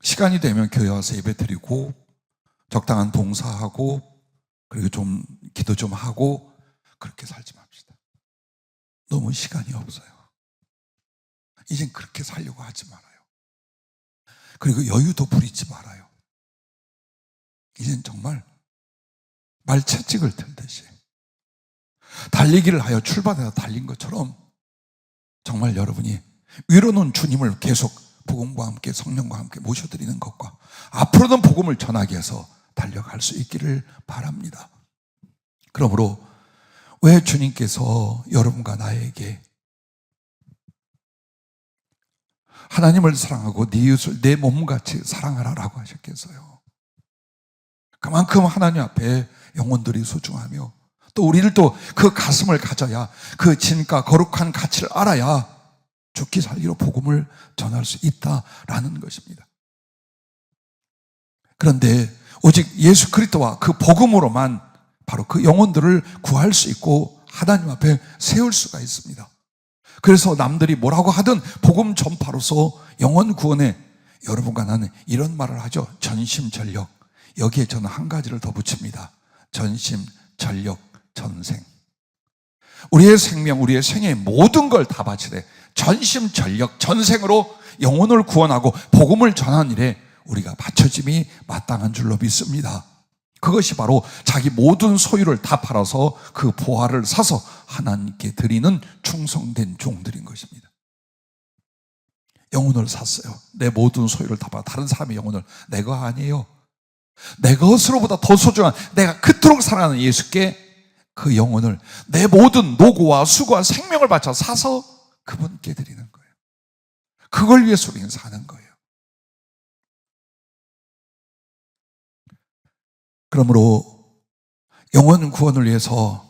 A: 시간이 되면 교회 와서 예배 드리고 적당한 봉사하고 그리고 좀 기도 좀 하고 그렇게 살지 맙시다. 너무 시간이 없어요. 이젠 그렇게 살려고 하지 말아요. 그리고 여유도 부리지 말아요. 이젠 정말 말채찍을 들듯이 달리기를 하여 출발해서 달린 것처럼 정말 여러분이 위로는 주님을 계속 복음과 함께 성령과 함께 모셔드리는 것과 앞으로는 복음을 전하기 위해서 달려갈 수 있기를 바랍니다. 그러므로 왜 주님께서 여러분과 나에게 하나님을 사랑하고 네 이웃을 내 몸같이 사랑하라라고 하셨겠어요? 그만큼 하나님 앞에 영혼들이 소중하며 또 우리들도 그 가슴을 가져야 그 진가 거룩한 가치를 알아야 죽기 살기로 복음을 전할 수 있다라는 것입니다. 그런데 오직 예수 그리스도와 그 복음으로만 바로 그 영혼들을 구할 수 있고 하나님 앞에 세울 수가 있습니다. 그래서 남들이 뭐라고 하든 복음 전파로서 영혼 구원에 여러분과 나는 이런 말을 하죠. 전심전력. 여기에 저는 한 가지를 더 붙입니다. 전심, 전력, 전생. 우리의 생명, 우리의 생의 모든 걸 다 바치되 전심, 전력, 전생으로 영혼을 구원하고 복음을 전하는 일에 우리가 바쳐짐이 마땅한 줄로 믿습니다. 그것이 바로 자기 모든 소유를 다 팔아서 그 보화를 사서 하나님께 드리는 충성된 종들인 것입니다. 영혼을 샀어요. 내 모든 소유를 다 팔아 다른 사람의 영혼을 내가 아니에요. 내 것으로보다 더 소중한 내가 그토록 사랑하는 예수께 그 영혼을 내 모든 노고와 수고와 생명을 바쳐 사서 그분께 드리는 거예요. 그걸 위해서 우리는 사는 거예요. 그러므로 영혼 구원을 위해서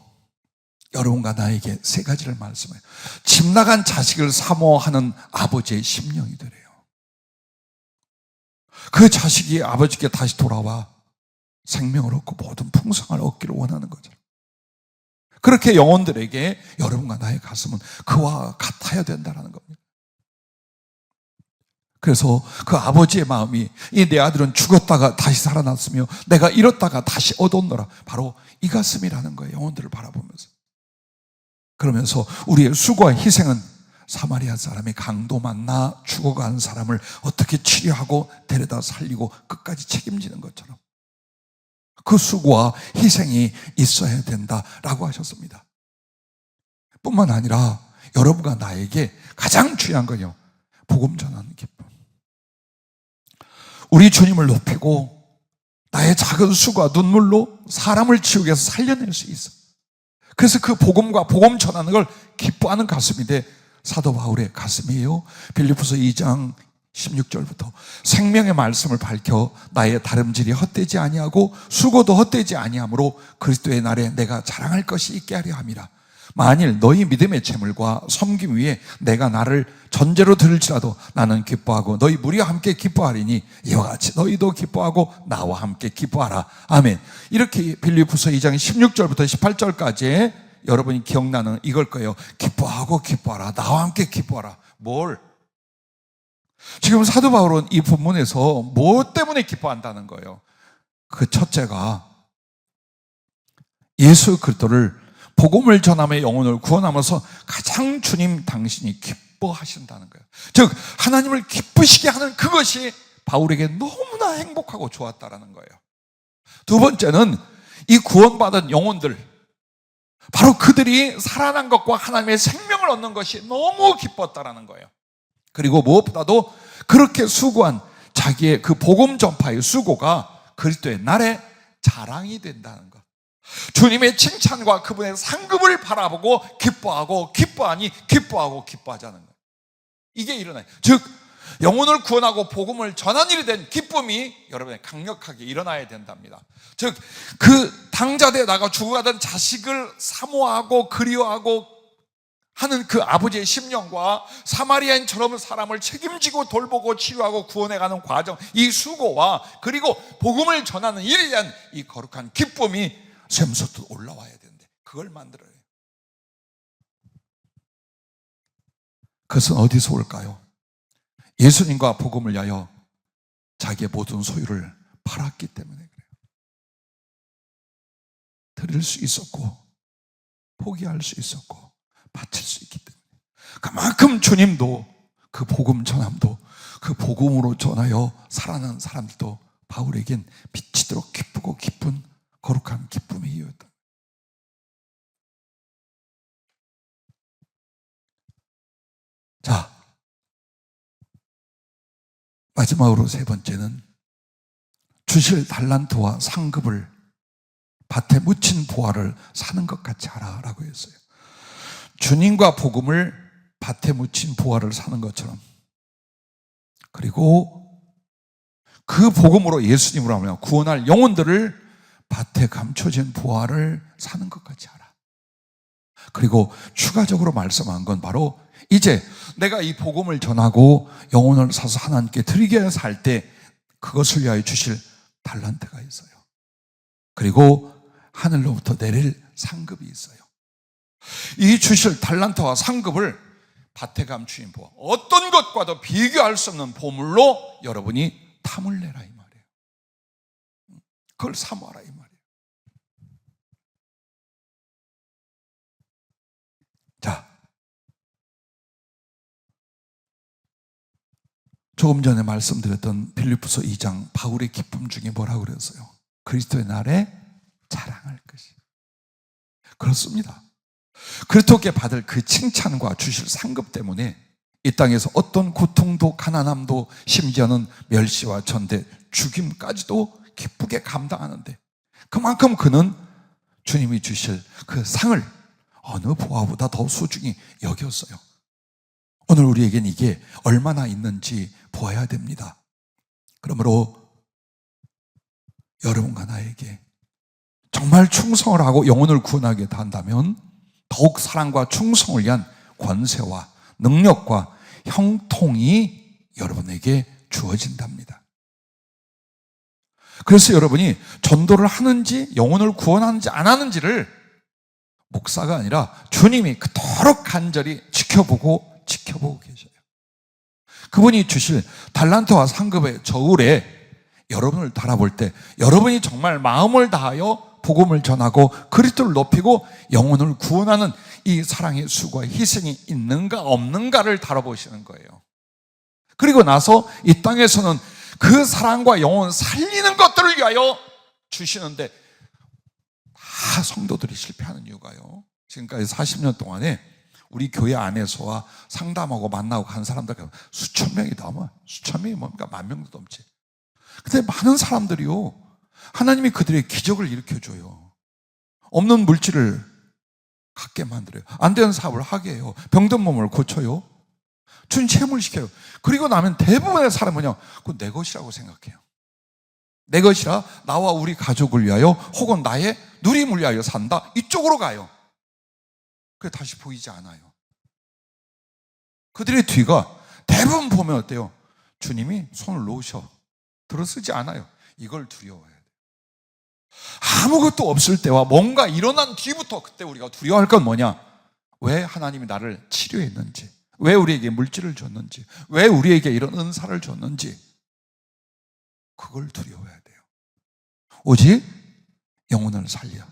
A: 여러분과 나에게 세 가지를 말씀해요. 집 나간 자식을 사모하는 아버지의 심령이 되래요. 그 자식이 아버지께 다시 돌아와 생명을 얻고 모든 풍성을 얻기를 원하는 거죠. 그렇게 영혼들에게 여러분과 나의 가슴은 그와 같아야 된다는 겁니다. 그래서 그 아버지의 마음이 이 내 아들은 죽었다가 다시 살아났으며 내가 잃었다가 다시 얻었노라. 바로 이 가슴이라는 거예요. 영혼들을 바라보면서. 그러면서 우리의 수고와 희생은 사마리아 사람이 강도 만나 죽어간 사람을 어떻게 치료하고 데려다 살리고 끝까지 책임지는 것처럼 그 수고와 희생이 있어야 된다라고 하셨습니다. 뿐만 아니라 여러분과 나에게 가장 중요한 건요, 복음 전하는 기쁨. 우리 주님을 높이고 나의 작은 수고와 눈물로 사람을 지옥에서 살려낼 수 있어. 그래서 그 복음과 복음 전하는 걸 기뻐하는 가슴인데 사도 바울의 가슴이에요. 빌립보서 2장 16절부터 생명의 말씀을 밝혀 나의 다름질이 헛되지 아니하고 수고도 헛되지 아니하므로 그리스도의 날에 내가 자랑할 것이 있게 하려 함이라. 만일 너희 믿음의 재물과 섬김 위에 내가 나를 전제로 들을지라도 나는 기뻐하고 너희 무리와 함께 기뻐하리니 이와 같이 너희도 기뻐하고 나와 함께 기뻐하라. 아멘. 이렇게 빌립보서 2장 16절부터 18절까지 여러분이 기억나는 이걸 거예요. 기뻐하고 기뻐하라. 나와 함께 기뻐하라. 뭘? 지금 사도 바울은 이 본문에서 뭐 때문에 기뻐한다는 거예요? 그 첫째가 예수 그리스도를 복음을 전하며 영혼을 구원하면서 가장 주님 당신이 기뻐하신다는 거예요. 즉 하나님을 기쁘시게 하는 그것이 바울에게 너무나 행복하고 좋았다라는 거예요. 두 번째는 이 구원받은 영혼들, 바로 그들이 살아난 것과 하나님의 생명을 얻는 것이 너무 기뻤다라는 거예요. 그리고 무엇보다도 그렇게 수고한 자기의 그 복음 전파의 수고가 그리스도의 날에 자랑이 된다는 것. 주님의 칭찬과 그분의 상급을 바라보고 기뻐하고 기뻐하니 기뻐하고 기뻐하자는 거예요. 이게 일어나요. 즉 영혼을 구원하고 복음을 전한 일이 된 기쁨이 여러분의 강력하게 일어나야 된답니다. 즉 그 당자대에 나가 죽어가던 자식을 사모하고 그리워하고 하는 그 아버지의 심령과 사마리아인처럼 사람을 책임지고 돌보고 치료하고 구원해가는 과정, 이 수고와 그리고 복음을 전하는 일에 대한 이 거룩한 기쁨이 샘솟듯 올라와야 되는데 그걸 만들어야 해요. 그것은 어디서 올까요? 예수님과 복음을 위하여 자기의 모든 소유를 팔았기 때문에 그래요. 드릴 수 있었고 포기할 수 있었고 바칠 수 있기 때문에 그만큼 주님도 그 복음 전함도 그 복음으로 전하여 살아난 사람들도 바울에겐 미치도록 기쁘고 기쁜 거룩한 기쁨의 이유였다. 자, 마지막으로 세 번째는 주실 달란트와 상급을 밭에 묻힌 보화를 사는 것 같이 하라라고 했어요. 주님과 복음을 밭에 묻힌 보화를 사는 것처럼, 그리고 그 복음으로 예수님으로 하며 구원할 영혼들을 밭에 감춰진 보화를 사는 것 같이 하라. 그리고 추가적으로 말씀한 건 바로 이제 내가 이 복음을 전하고 영혼을 사서 하나님께 드리게 해서 할 때 그것을 위하여 주실 달란트가 있어요. 그리고 하늘로부터 내릴 상급이 있어요. 이 주실 달란트와 상급을 밭에 감추인 보화, 어떤 것과도 비교할 수 없는 보물로 여러분이 탐을 내라 이 말이에요. 그걸 사모하라 이 말이에요. 자, 조금 전에 말씀드렸던 빌립보서 2장 바울의 기쁨 중에 뭐라고 그랬어요? 그리스도의 날에 자랑할 것이. 그렇습니다. 그리스도께 받을 그 칭찬과 주실 상급 때문에 이 땅에서 어떤 고통도 가난함도 심지어는 멸시와 전대, 죽임까지도 기쁘게 감당하는데 그만큼 그는 주님이 주실 그 상을 어느 보화보다 더 소중히 여겼어요. 오늘 우리에겐 이게 얼마나 있는지 보아야 됩니다. 그러므로 여러분과 나에게 정말 충성을 하고 영혼을 구원하게 한다면 더욱 사랑과 충성을 위한 권세와 능력과 형통이 여러분에게 주어진답니다. 그래서 여러분이 전도를 하는지 영혼을 구원하는지 안 하는지를 목사가 아니라 주님이 그토록 간절히 지켜보고 계셔요. 그분이 주실 달란트와 상급의 저울에 여러분을 달아볼 때 여러분이 정말 마음을 다하여 복음을 전하고 그리스도를 높이고 영혼을 구원하는 이 사랑의 수고와 희생이 있는가 없는가를 달아보시는 거예요. 그리고 나서 이 땅에서는 그 사랑과 영혼 살리는 것들을 위하여 주시는데 다 성도들이 실패하는 이유가요, 지금까지 40년 동안에 우리 교회 안에서와 상담하고 만나고 간 사람들 수천 명이 넘어요. 수천 명이 뭡니까? 만 명도 넘지. 근데 많은 사람들이요, 하나님이 그들의 기적을 일으켜줘요. 없는 물질을 갖게 만들어요. 안 되는 사업을 하게 해요. 병든 몸을 고쳐요. 주님 체험을 시켜요. 그리고 나면 대부분의 사람은요, 그건 내 것이라고 생각해요. 내 것이라 나와 우리 가족을 위하여 혹은 나의 누림을 위하여 산다. 이쪽으로 가요. 그게 다시 보이지 않아요. 그들의 뒤가 대부분 보면 어때요? 주님이 손을 놓으셔. 들어쓰지 않아요. 이걸 두려워해야 돼요. 아무것도 없을 때와 뭔가 일어난 뒤부터 그때 우리가 두려워할 건 뭐냐? 왜 하나님이 나를 치료했는지, 왜 우리에게 물질을 줬는지, 왜 우리에게 이런 은사를 줬는지, 그걸 두려워해야 돼요. 오직 영혼을 살려,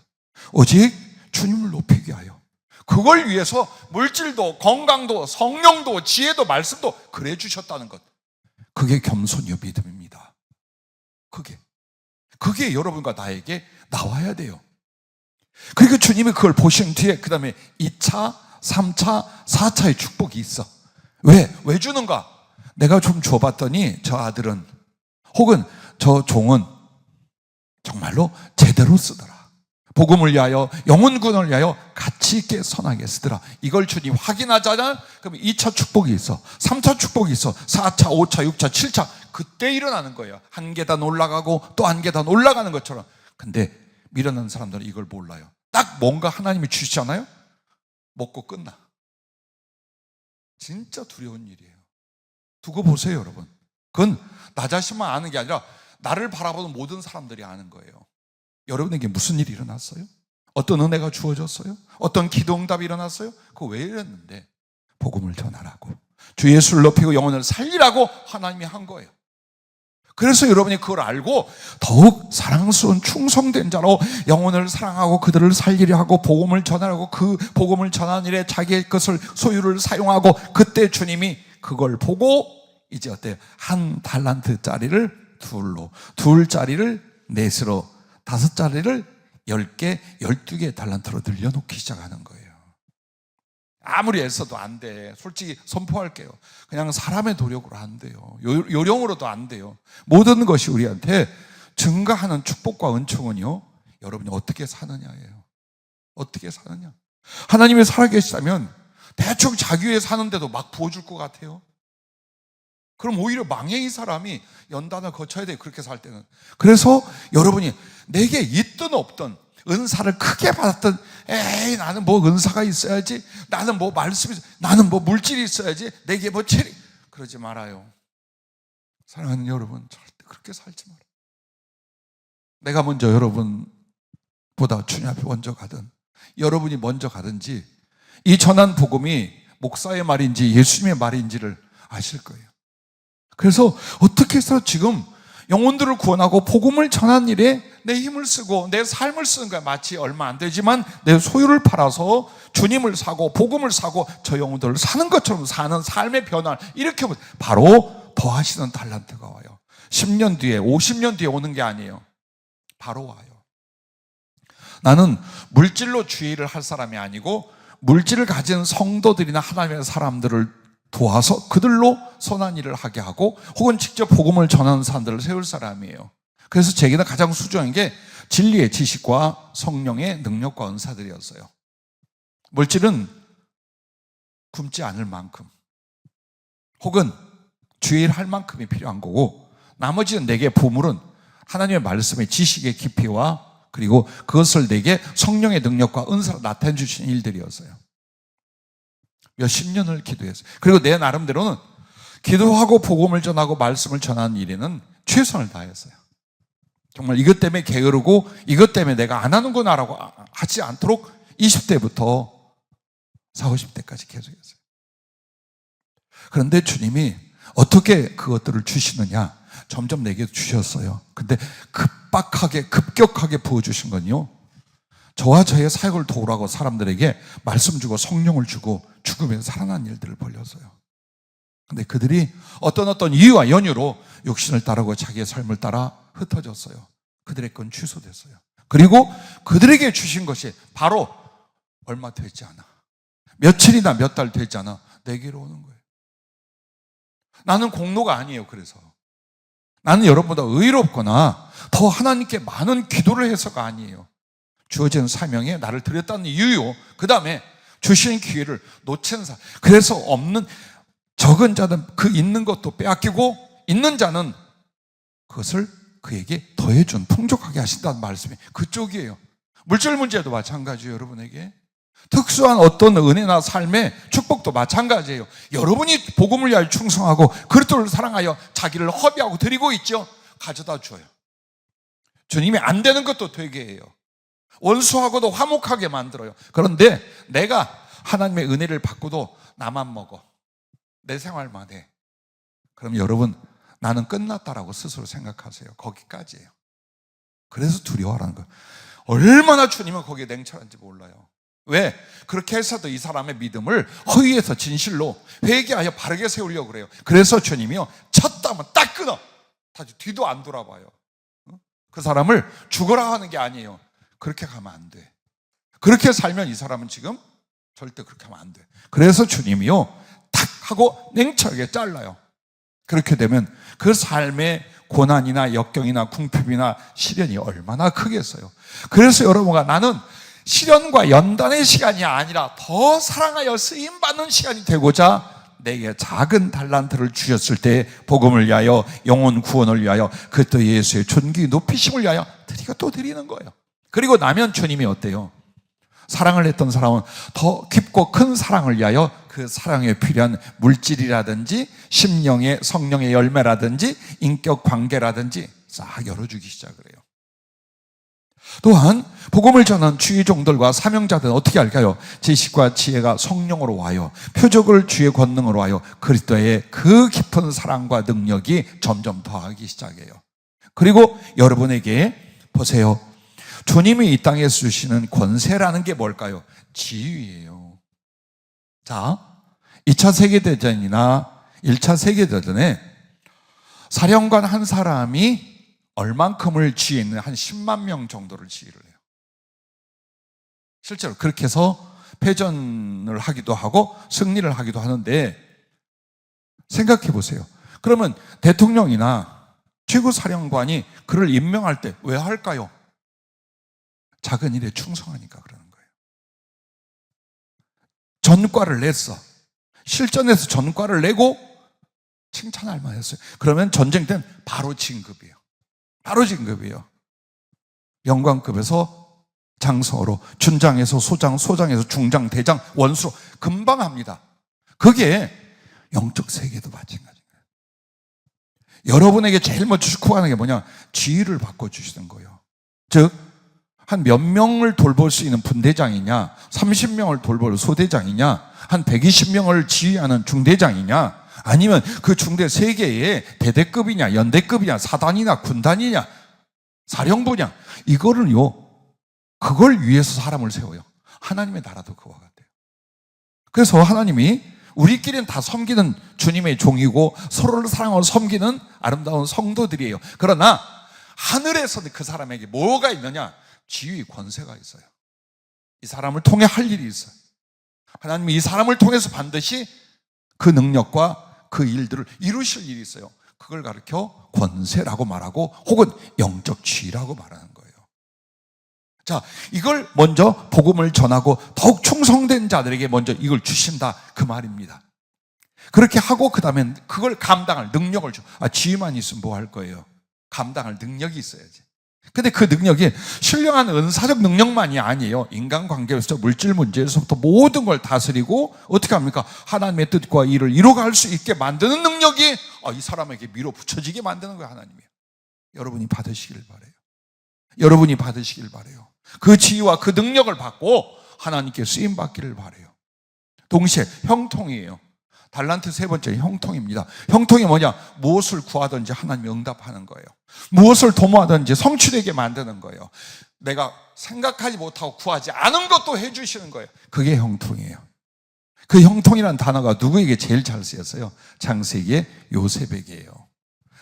A: 오직 주님을 높이기 위하여, 그걸 위해서 물질도 건강도 성령도 지혜도 말씀도 그래 주셨다는 것, 그게 겸손이요 믿음입니다. 그게 여러분과 나에게 나와야 돼요. 그리고 주님이 그걸 보신 뒤에 그 다음에 2차, 3차, 4차의 축복이 있어. 왜 주는가? 내가 좀 줘봤더니 저 아들은 혹은 저 종은 정말로 제대로 쓰더라. 복음을 위하여, 영혼군을 위하여 가치 있게 선하게 쓰더라. 이걸 주님 확인하잖아. 그럼 2차 축복이 있어, 3차 축복이 있어, 4차, 5차, 6차, 7차. 그때 일어나는 거예요. 한 계단 올라가고 또 한 계단 올라가는 것처럼. 근데 미련한 사람들은 이걸 몰라요. 딱 뭔가 하나님이 주시잖아요, 먹고 끝나. 진짜 두려운 일이에요. 두고 보세요, 여러분. 그건 나 자신만 아는 게 아니라 나를 바라보는 모든 사람들이 아는 거예요. 여러분에게 무슨 일이 일어났어요? 어떤 은혜가 주어졌어요? 어떤 기도응답이 일어났어요? 그거 왜 이랬는데? 복음을 전하라고, 주 예수를 높이고 영혼을 살리라고 하나님이 한 거예요. 그래서 여러분이 그걸 알고 더욱 사랑스러운 충성된 자로 영혼을 사랑하고 그들을 살리려 하고 복음을 전하라고, 그 복음을 전하는 일에 자기의 것을 소유를 사용하고, 그때 주님이 그걸 보고 이제 어때요? 한 달란트짜리를 둘로, 둘짜리를 넷으로, 5짜리를 10개, 12개 달란트로 늘려놓기 시작하는 거예요. 아무리 애써도 안 돼. 솔직히 선포할게요. 그냥 사람의 노력으로 안 돼요. 요령으로도 안 돼요. 모든 것이 우리한테 증가하는 축복과 은총은요, 여러분이 어떻게 사느냐예요. 어떻게 사느냐. 하나님이 살아계시다면 대충 자기 위해 사는데도 막 부어줄 것 같아요. 그럼 오히려 망해. 이 사람이 연단을 거쳐야 돼요, 그렇게 살 때는. 그래서 여러분이 내게 있든 없든 은사를 크게 받았던, 에이 나는 뭐 은사가 있어야지, 나는 뭐 말씀이, 나는 뭐 물질이 있어야지, 내게 뭐 체리, 그러지 말아요. 사랑하는 여러분, 절대 그렇게 살지 말아요. 내가 먼저 여러분보다 주님 앞에 먼저 가든 여러분이 먼저 가든지, 이 전한 복음이 목사의 말인지 예수님의 말인지를 아실 거예요. 그래서 어떻게 해서 지금 영혼들을 구원하고 복음을 전하는 일에 내 힘을 쓰고 내 삶을 쓰는 거야. 마치 얼마 안 되지만 내 소유를 팔아서 주님을 사고 복음을 사고 저 영혼들을 사는 것처럼 사는 삶의 변화를 이렇게 보면 바로 더하시는 달란트가 와요. 10년 뒤에 50년 뒤에 오는 게 아니에요. 바로 와요. 나는 물질로 주의를 할 사람이 아니고 물질을 가진 성도들이나 하나님의 사람들을 도와서 그들로 선한 일을 하게 하고 혹은 직접 복음을 전하는 사람들을 세울 사람이에요. 그래서 제게는 가장 수중한 게 진리의 지식과 성령의 능력과 은사들이었어요. 물질은 굶지 않을 만큼 혹은 주의를 할 만큼이 필요한 거고, 나머지는 내게 보물은 하나님의 말씀의 지식의 깊이와 그리고 그것을 내게 성령의 능력과 은사로 나타내 주신 일들이었어요. 몇십 년을 기도했어요. 그리고 내 나름대로는 기도하고 복음을 전하고 말씀을 전하는 일에는 최선을 다했어요. 정말 이것 때문에 게으르고 이것 때문에 내가 안 하는구나라고 하지 않도록 20대부터 40, 50대까지 계속했어요. 그런데 주님이 어떻게 그것들을 주시느냐, 점점 내게 주셨어요. 근데 급격하게 부어주신 건요, 저와 저의 사역을 도우라고 사람들에게 말씀 주고 성령을 주고 죽으면서 살아난 일들을 벌렸어요. 근데 그들이 어떤 이유와 연유로 육신을 따르고 자기의 삶을 따라 흩어졌어요. 그들의 건 취소됐어요. 그리고 그들에게 주신 것이 바로 얼마 되지 않아, 며칠이나 몇 달 되지 않아 내게로 오는 거예요. 나는 공로가 아니에요. 그래서 나는 여러분보다 의롭거나 더 하나님께 많은 기도를 해서가 아니에요. 주어진 사명에 나를 드렸다는 이유요, 그 다음에 주신 기회를 놓친 사, 그래서 없는 적은 자는 그 있는 것도 빼앗기고 있는 자는 그것을 그에게 더해준 풍족하게 하신다는 말씀이 그쪽이에요. 물질 문제도 마찬가지예요. 여러분에게 특수한 어떤 은혜나 삶의 축복도 마찬가지예요. 여러분이 복음을 위하여 충성하고 그리스도를 사랑하여 자기를 허비하고 드리고 있죠. 가져다 줘요. 주님이 안 되는 것도 되게 해요. 원수하고도 화목하게 만들어요. 그런데 내가 하나님의 은혜를 받고도 나만 먹어, 내 생활만 해, 그럼 여러분 나는 끝났다라고 스스로 생각하세요. 거기까지예요. 그래서 두려워하라는 거예요. 얼마나 주님은 거기에 냉철한지 몰라요. 왜? 그렇게 해서도 이 사람의 믿음을 허위에서 진실로 회개하여 바르게 세우려고 그래요. 그래서 주님이요, 쳤다면 딱 끊어. 다시 뒤도 안 돌아봐요. 그 사람을 죽어라 하는 게 아니에요. 그렇게 가면 안 돼. 그렇게 살면 이 사람은 지금 절대 그렇게 하면 안 돼. 그래서 주님이요, 탁 하고 냉철하게 잘라요. 그렇게 되면 그 삶의 고난이나 역경이나 궁핍이나 시련이 얼마나 크겠어요. 그래서 여러분과 나는 시련과 연단의 시간이 아니라 더 사랑하여 쓰임받는 시간이 되고자 내게 작은 달란트를 주셨을 때 복음을 위하여, 영혼 구원을 위하여, 그리스도 예수의 존귀 높이심을 위하여 드리고 또 드리는 거예요. 그리고 나면 주님이 어때요? 사랑을 했던 사람은 더 깊고 큰 사랑을 위하여 그 사랑에 필요한 물질이라든지 심령의 성령의 열매라든지 인격 관계라든지 싹 열어주기 시작을 해요. 또한 복음을 전한 주의 종들과 사명자들은 어떻게 할까요? 지식과 지혜가 성령으로 와요. 표적을 주의 권능으로 와요. 그리스도의 그 깊은 사랑과 능력이 점점 더하기 시작해요. 그리고 여러분에게 보세요. 주님이 이 땅에서 주시는 권세라는 게 뭘까요? 지위예요. 자, 2차 세계대전이나 1차 세계대전에 사령관 한 사람이 얼만큼을 지휘했는 한 10만 명 정도를 지휘를 해요. 실제로 그렇게 해서 패전을 하기도 하고 승리를 하기도 하는데, 생각해 보세요. 그러면 대통령이나 최고사령관이 그를 임명할 때 왜 할까요? 작은 일에 충성하니까 그러는 거예요. 전과를 냈어. 실전에서 전과를 내고 칭찬할 만했어요. 그러면 전쟁 때는 바로 진급이에요. 바로 진급이에요. 영광급에서 장성으로, 준장에서 소장, 소장에서 중장, 대장, 원수로 금방 합니다. 그게 영적 세계도 마찬가지예요. 여러분에게 제일 먼저 축복하는 게 뭐냐? 지위를 바꿔주시는 거예요. 즉, 한 몇 명을 돌볼 수 있는 분대장이냐, 30명을 돌볼 소대장이냐, 한 120명을 지휘하는 중대장이냐, 아니면 그 중대 3개의 대대급이냐, 연대급이냐, 사단이냐, 군단이냐, 사령부냐, 이거를요, 그걸 위해서 사람을 세워요. 하나님의 나라도 그와 같아요. 그래서 하나님이 우리끼리는 다 섬기는 주님의 종이고 서로를 사랑하고 섬기는 아름다운 성도들이에요. 그러나 하늘에서는 그 사람에게 뭐가 있느냐? 지위, 권세가 있어요. 이 사람을 통해 할 일이 있어요. 하나님이 이 사람을 통해서 반드시 그 능력과 그 일들을 이루실 일이 있어요. 그걸 가르쳐 권세라고 말하고 혹은 영적 지위라고 말하는 거예요. 자, 이걸 먼저 복음을 전하고 더욱 충성된 자들에게 먼저 이걸 주신다, 그 말입니다. 그렇게 하고 그 다음에 그걸 감당할 능력을 줘. 지위만 있으면 뭐 할 거예요? 감당할 능력이 있어야지. 근데 그 능력이 신령한 은사적 능력만이 아니에요. 인간관계에서 물질 문제에서부터 모든 걸 다스리고 어떻게 합니까? 하나님의 뜻과 일을 이루어갈 수 있게 만드는 능력이 이 사람에게 밀어붙여지게 만드는 거예요. 하나님이. 여러분이 받으시길 바라요. 여러분이 받으시길 바라요. 그 지위와 그 능력을 받고 하나님께 쓰임받기를 바라요. 동시에 형통이에요. 달란트 3번째 형통입니다. 형통이 뭐냐? 무엇을 구하든지 하나님이 응답하는 거예요. 무엇을 도모하든지 성취되게 만드는 거예요. 내가 생각하지 못하고 구하지 않은 것도 해주시는 거예요. 그게 형통이에요. 그 형통이라는 단어가 누구에게 제일 잘 쓰였어요? 창세기의 요셉에게요.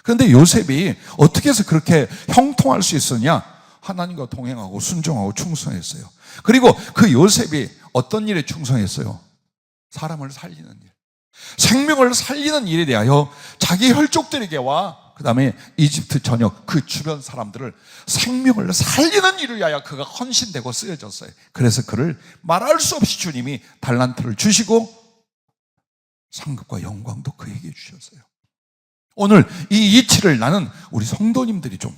A: 그런데 요셉이 어떻게 해서 그렇게 형통할 수 있었냐? 하나님과 동행하고 순종하고 충성했어요. 그리고 그 요셉이 어떤 일에 충성했어요? 사람을 살리는 일, 생명을 살리는 일에 대하여 자기 혈족들에게와 그 다음에 이집트 전역 그 주변 사람들을 생명을 살리는 일을 위하여 그가 헌신되고 쓰여졌어요. 그래서 그를 말할 수 없이 주님이 달란트를 주시고 상급과 영광도 그에게 주셨어요. 오늘 이 이치를 나는 우리 성도님들이 좀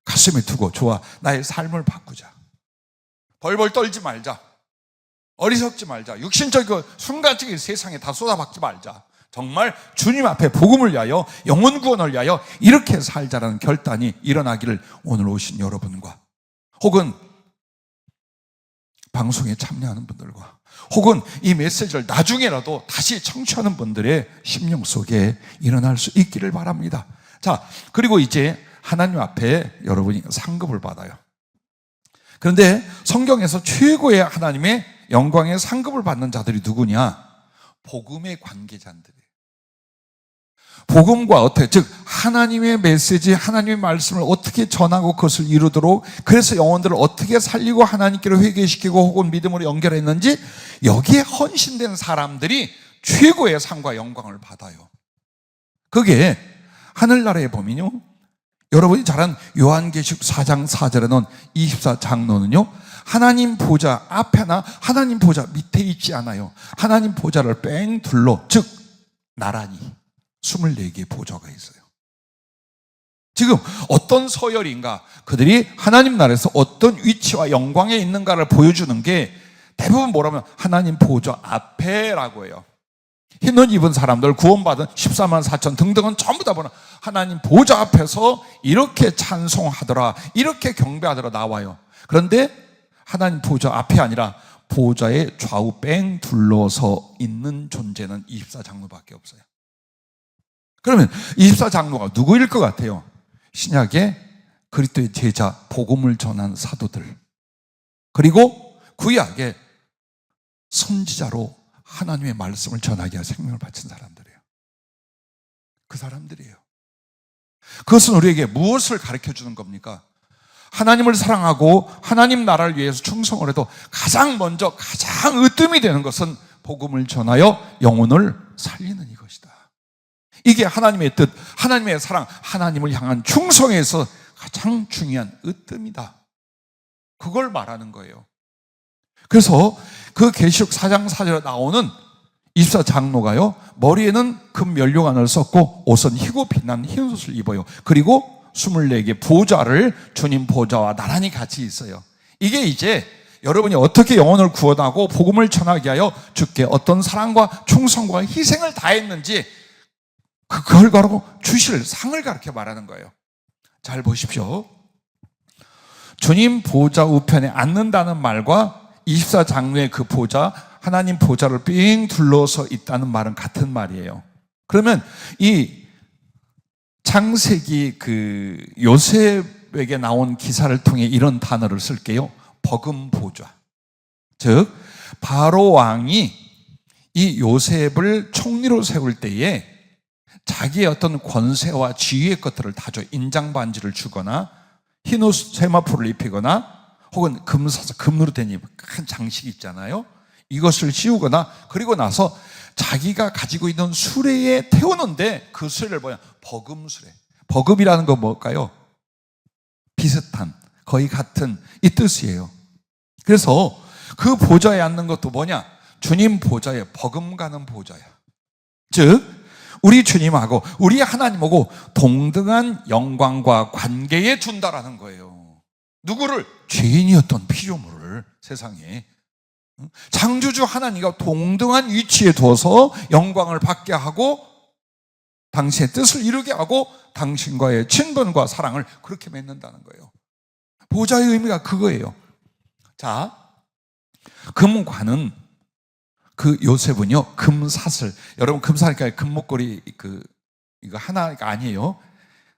A: 가슴에 두고 좋아, 나의 삶을 바꾸자. 벌벌 떨지 말자. 어리석지 말자. 육신적이고 순간적인 세상에 다 쏟아박지 말자. 정말 주님 앞에 복음을 위하여, 영혼 구원을 위하여 이렇게 살자라는 결단이 일어나기를 오늘 오신 여러분과, 혹은 방송에 참여하는 분들과, 혹은 이 메시지를 나중에라도 다시 청취하는 분들의 심령 속에 일어날 수 있기를 바랍니다. 자, 그리고 이제 하나님 앞에 여러분이 상급을 받아요. 그런데 성경에서 최고의 하나님의 영광의 상급을 받는 자들이 누구냐? 복음의 관계자들이에요. 복음과 어떻게, 즉 하나님의 메시지, 하나님의 말씀을 어떻게 전하고 그것을 이루도록, 그래서 영혼들을 어떻게 살리고 하나님께로 회개시키고 혹은 믿음으로 연결했는지, 여기에 헌신된 사람들이 최고의 상과 영광을 받아요. 그게 하늘나라에 보면요, 여러분이 잘 아는 요한계시록 4장 4절에는 24장로는요 하나님 보좌 앞에나 하나님 보좌 밑에 있지 않아요. 하나님 보좌를 뺑 둘러, 즉 나란히 24개의 보좌가 있어요. 지금 어떤 서열인가, 그들이 하나님 나라에서 어떤 위치와 영광에 있는가를 보여주는 게 대부분 뭐라면 하나님 보좌 앞에라고 해요. 흰옷 입은 사람들, 구원받은 14만 4천 등등은 전부 다 보는 하나님 보좌 앞에서 이렇게 찬송하더라, 이렇게 경배하더라 나와요. 그런데 하나님 보좌 앞이 아니라 보좌의 좌우 뺑 둘러서 있는 존재는 24장로밖에 없어요. 그러면 24장로가 누구일 것 같아요? 신약의 그리스도의 제자, 복음을 전한 사도들, 그리고 구약의 선지자로 하나님의 말씀을 전하기 위해 생명을 바친 사람들이에요. 그 사람들이에요. 그것은 우리에게 무엇을 가르쳐주는 겁니까? 하나님을 사랑하고 하나님 나라를 위해서 충성을 해도 가장 먼저, 가장 으뜸이 되는 것은 복음을 전하여 영혼을 살리는 이것이다. 이게 하나님의 뜻, 하나님의 사랑, 하나님을 향한 충성에서 가장 중요한 으뜸이다. 그걸 말하는 거예요. 그래서 그 계시록 4장 4절에 나오는 24장로가요, 머리에는 금 면류관을 썼고 옷은 희고 빛나는 흰옷을 입어요. 그리고 24개 보좌를 주님 보좌와 나란히 같이 있어요. 이게 이제 여러분이 어떻게 영혼을 구원하고 복음을 전하게 하여 주께 어떤 사랑과 충성과 희생을 다했는지 그 결과로 주실 상을 가르쳐 말하는 거예요. 잘 보십시오. 주님 보좌 우편에 앉는다는 말과 24장로의 그 보좌, 하나님 보좌를 삥 둘러서 있다는 말은 같은 말이에요. 그러면 이 창세기 그 요셉에게 나온 기사를 통해 이런 단어를 쓸게요. 버금 보좌. 즉 바로 왕이 이 요셉을 총리로 세울 때에 자기의 어떤 권세와 지위의 것들을 다 줘. 인장 반지를 주거나 흰옷 세마포를 입히거나 혹은 금으로 된 큰 장식이 있잖아요. 이것을 씌우거나, 그리고 나서 자기가 가지고 있는 수레에 태우는데 그 수레를 뭐냐? 버금 수레. 버금이라는 건 뭘까요? 비슷한, 거의 같은 이 뜻이에요. 그래서 그 보좌에 앉는 것도 뭐냐? 주님 보좌에 버금가는 보좌야. 즉 우리 주님하고 우리 하나님하고 동등한 영광과 관계에 둔다라는 거예요. 누구를? 죄인이었던 피조물을 세상에 창조주 하나님과 동등한 위치에 둬서 영광을 받게 하고 당신의 뜻을 이루게 하고 당신과의 친분과 사랑을 그렇게 맺는다는 거예요. 보좌의 의미가 그거예요. 자, 금관은, 그 요셉은요 금사슬, 여러분 금사슬 금목걸이 이거 하나가 아니에요.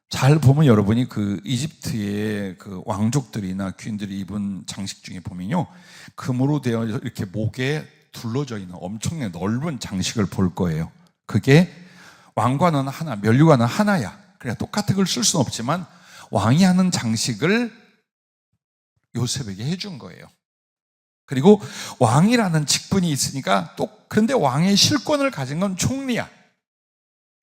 A: 잘 보면 여러분이 그 이집트의 그 왕족들이나 귀인들이 입은 장식 중에 보면요, 금으로 되어 이렇게 목에 둘러져 있는 엄청나게 넓은 장식을 볼 거예요. 그게 왕관은 하나, 면류관은 하나야. 그래 똑같은 걸 쓸 수는 없지만 왕이 하는 장식을 요셉에게 해준 거예요. 그리고 왕이라는 직분이 있으니까 그런데 왕의 실권을 가진 건 총리야.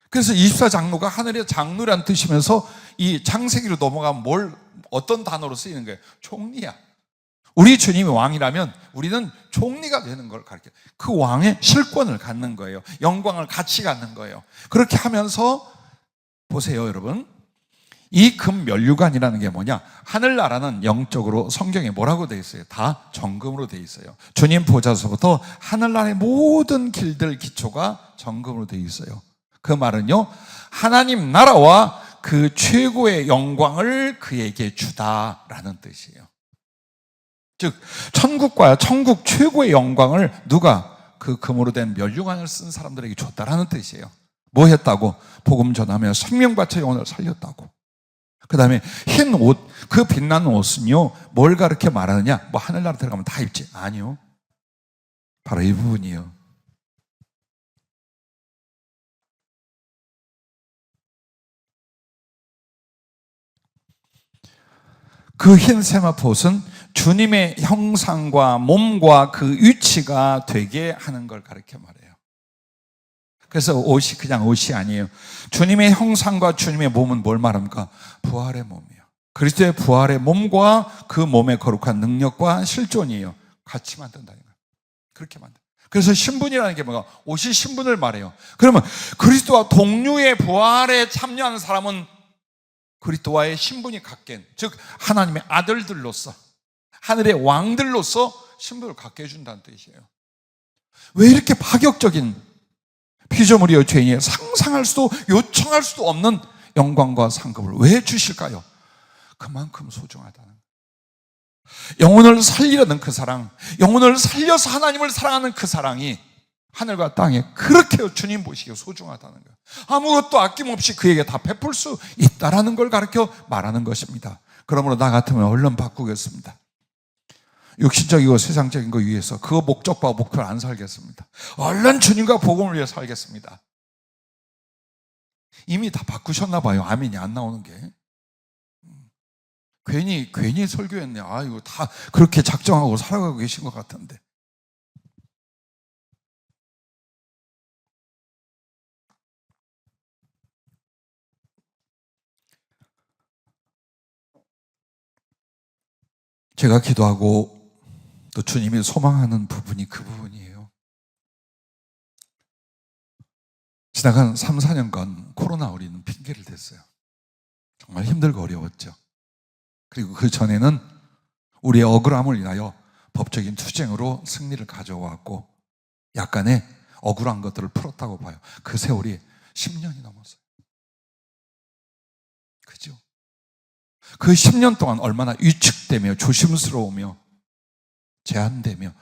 A: 그래서 24장로가 하늘의 장로라는 뜻이면서 이 창세기로 넘어가면 어떤 단어로 쓰이는 거예요? 총리야. 우리 주님이 왕이라면 우리는 총리가 되는 걸 가르쳐요. 그 왕의 실권을 갖는 거예요. 영광을 같이 갖는 거예요. 그렇게 하면서 보세요, 여러분. 이 금면류관이라는 게 뭐냐? 하늘나라는 영적으로 성경에 뭐라고 되어 있어요? 다 정금으로 되어 있어요. 주님 보좌서부터 하늘나라의 모든 길들 기초가 정금으로 되어 있어요. 그 말은요, 하나님 나라와 그 최고의 영광을 그에게 주다라는 뜻이에요. 즉 천국과 천국 최고의 영광을 누가 그 금으로 된 면류관을 쓴 사람들에게 줬다라는 뜻이에요. 뭐 했다고? 복음 전하며 생명 바쳐 영혼을 살렸다고. 그 다음에 흰 옷, 그 빛나는 옷은요, 뭘 가르쳐 말하느냐? 뭐 하늘나라 들어가면 다 입지? 아니요. 바로 이 부분이에요. 그 흰 세마포옷은 주님의 형상과 몸과 그 위치가 되게 하는 걸 가르쳐 말해요. 그래서 옷이 그냥 옷이 아니에요. 주님의 형상과 주님의 몸은 뭘 말합니까? 부활의 몸이에요. 그리스도의 부활의 몸과 그 몸의 거룩한 능력과 실존이에요. 같이 만든다는 거예요. 그렇게 만든. 그래서 신분이라는 게 뭐가? 옷이 신분을 말해요. 그러면 그리스도와 동류의 부활에 참여하는 사람은 그리스도와의 신분이 같게, 즉 하나님의 아들들로서, 하늘의 왕들로서 신분을 갖게 해준다는 뜻이에요. 왜 이렇게 파격적인 피조물이요 죄인이에요. 상상할 수도 요청할 수도 없는 영광과 상급을 왜 주실까요? 그만큼 소중하다는 거예요. 영혼을 살리려는 그 사랑, 영혼을 살려서 하나님을 사랑하는 그 사랑이 하늘과 땅에 그렇게 주님 보시기에 소중하다는 거예요. 아무것도 아낌없이 그에게 다 베풀 수 있다라는 걸 가르쳐 말하는 것입니다. 그러므로 나 같으면 얼른 바꾸겠습니다. 육신적이고 세상적인 거 위해서 그 목적과 목표를 안 살겠습니다. 얼른 주님과 복음을 위해 살겠습니다. 이미 다 바꾸셨나 봐요. 아멘이 안 나오는 게. 괜히 설교했네. 이거 다 그렇게 작정하고 살아가고 계신 것 같은데. 제가 기도하고 또 주님이 소망하는 부분이 그 부분이에요. 지나간 3, 4년간 코로나 우리는 핑계를 댔어요. 정말 힘들고 어려웠죠. 그리고 그 전에는 우리의 억울함을 인하여 법적인 투쟁으로 승리를 가져왔고 약간의 억울한 것들을 풀었다고 봐요. 그 세월이 10년이 넘었어요. 그죠? 그 10년 동안 얼마나 위축되며 조심스러우며 제한되며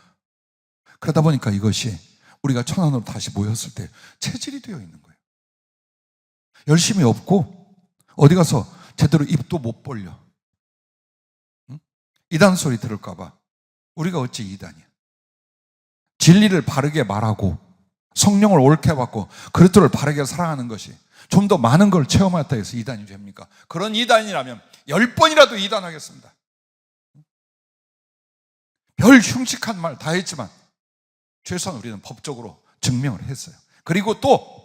A: 그러다 보니까 이것이 우리가 천안으로 다시 모였을 때 체질이 되어 있는 거예요. 열심히 없고 어디 가서 제대로 입도 못 벌려. 이단 소리 들을까 봐. 우리가 어찌 이단이야. 진리를 바르게 말하고 성령을 옳게 받고 그리스도를 바르게 사랑하는 것이 좀 더 많은 걸 체험했다 해서 이단이 됩니까? 그런 이단이라면 10번이라도 이단하겠습니다. 별 흉측한 말 다 했지만 최소한 우리는 법적으로 증명을 했어요. 그리고 또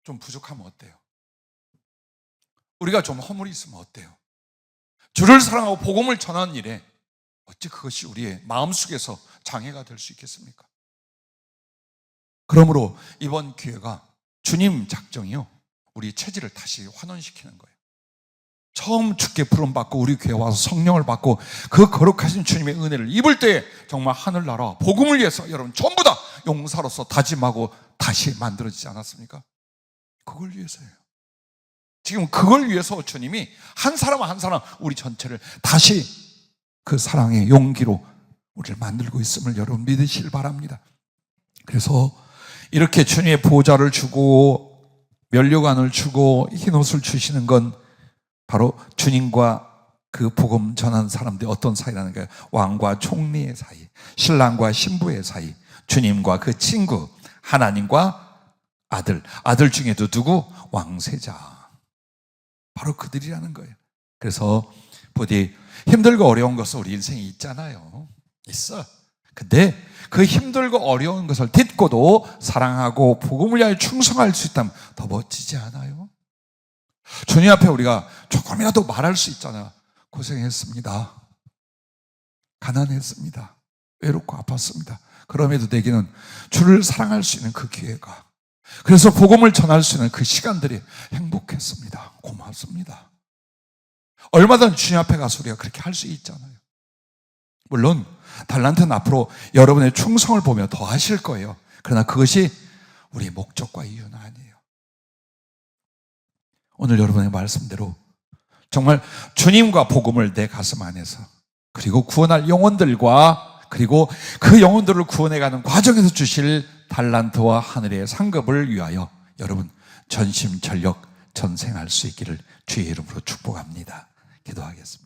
A: 좀 부족하면 어때요? 우리가 좀 허물이 있으면 어때요? 주를 사랑하고 복음을 전하는 일에 어찌 그것이 우리의 마음속에서 장애가 될 수 있겠습니까? 그러므로 이번 기회가 주님 작정이요, 우리 체질을 다시 환원시키는 거예요. 처음 주께 부름받고 우리 교회 와서 성령을 받고 그 거룩하신 주님의 은혜를 입을 때 정말 하늘나라 복음을 위해서 여러분 전부 다 용사로서 다짐하고 다시 만들어지지 않았습니까? 그걸 위해서예요. 지금 그걸 위해서 주님이 한 사람 한 사람 우리 전체를 다시 그 사랑의 용기로 우리를 만들고 있음을 여러분 믿으시길 바랍니다. 그래서 이렇게 주님의 보좌를 주고 면류관을 주고 흰옷을 주시는 건 바로 주님과 그 복음 전하는 사람들이 어떤 사이라는 거예요. 왕과 총리의 사이, 신랑과 신부의 사이, 주님과 그 친구, 하나님과 아들 중에도 누구? 왕세자. 바로 그들이라는 거예요. 그래서 부디 힘들고 어려운 것은 우리 인생에 있잖아요. 있어. 근데 그 힘들고 어려운 것을 딛고도 사랑하고 복음을 위하여 충성할 수 있다면 더 멋지지 않아요? 주님 앞에 우리가 조금이라도 말할 수 있잖아요. 고생했습니다. 가난했습니다. 외롭고 아팠습니다. 그럼에도 내게는 주를 사랑할 수 있는 그 기회가, 그래서 복음을 전할 수 있는 그 시간들이 행복했습니다. 고맙습니다. 얼마든 주님 앞에 가서 우리가 그렇게 할 수 있잖아요. 물론 달란트는 앞으로 여러분의 충성을 보며 더 하실 거예요. 그러나 그것이 우리의 목적과 이유는 아니에요. 오늘 여러분의 말씀대로 정말 주님과 복음을 내 가슴 안에서, 그리고 구원할 영혼들과, 그리고 그 영혼들을 구원해가는 과정에서 주실 달란트와 하늘의 상급을 위하여 여러분 전심전력 전생할 수 있기를 주의 이름으로 축복합니다. 기도하겠습니다.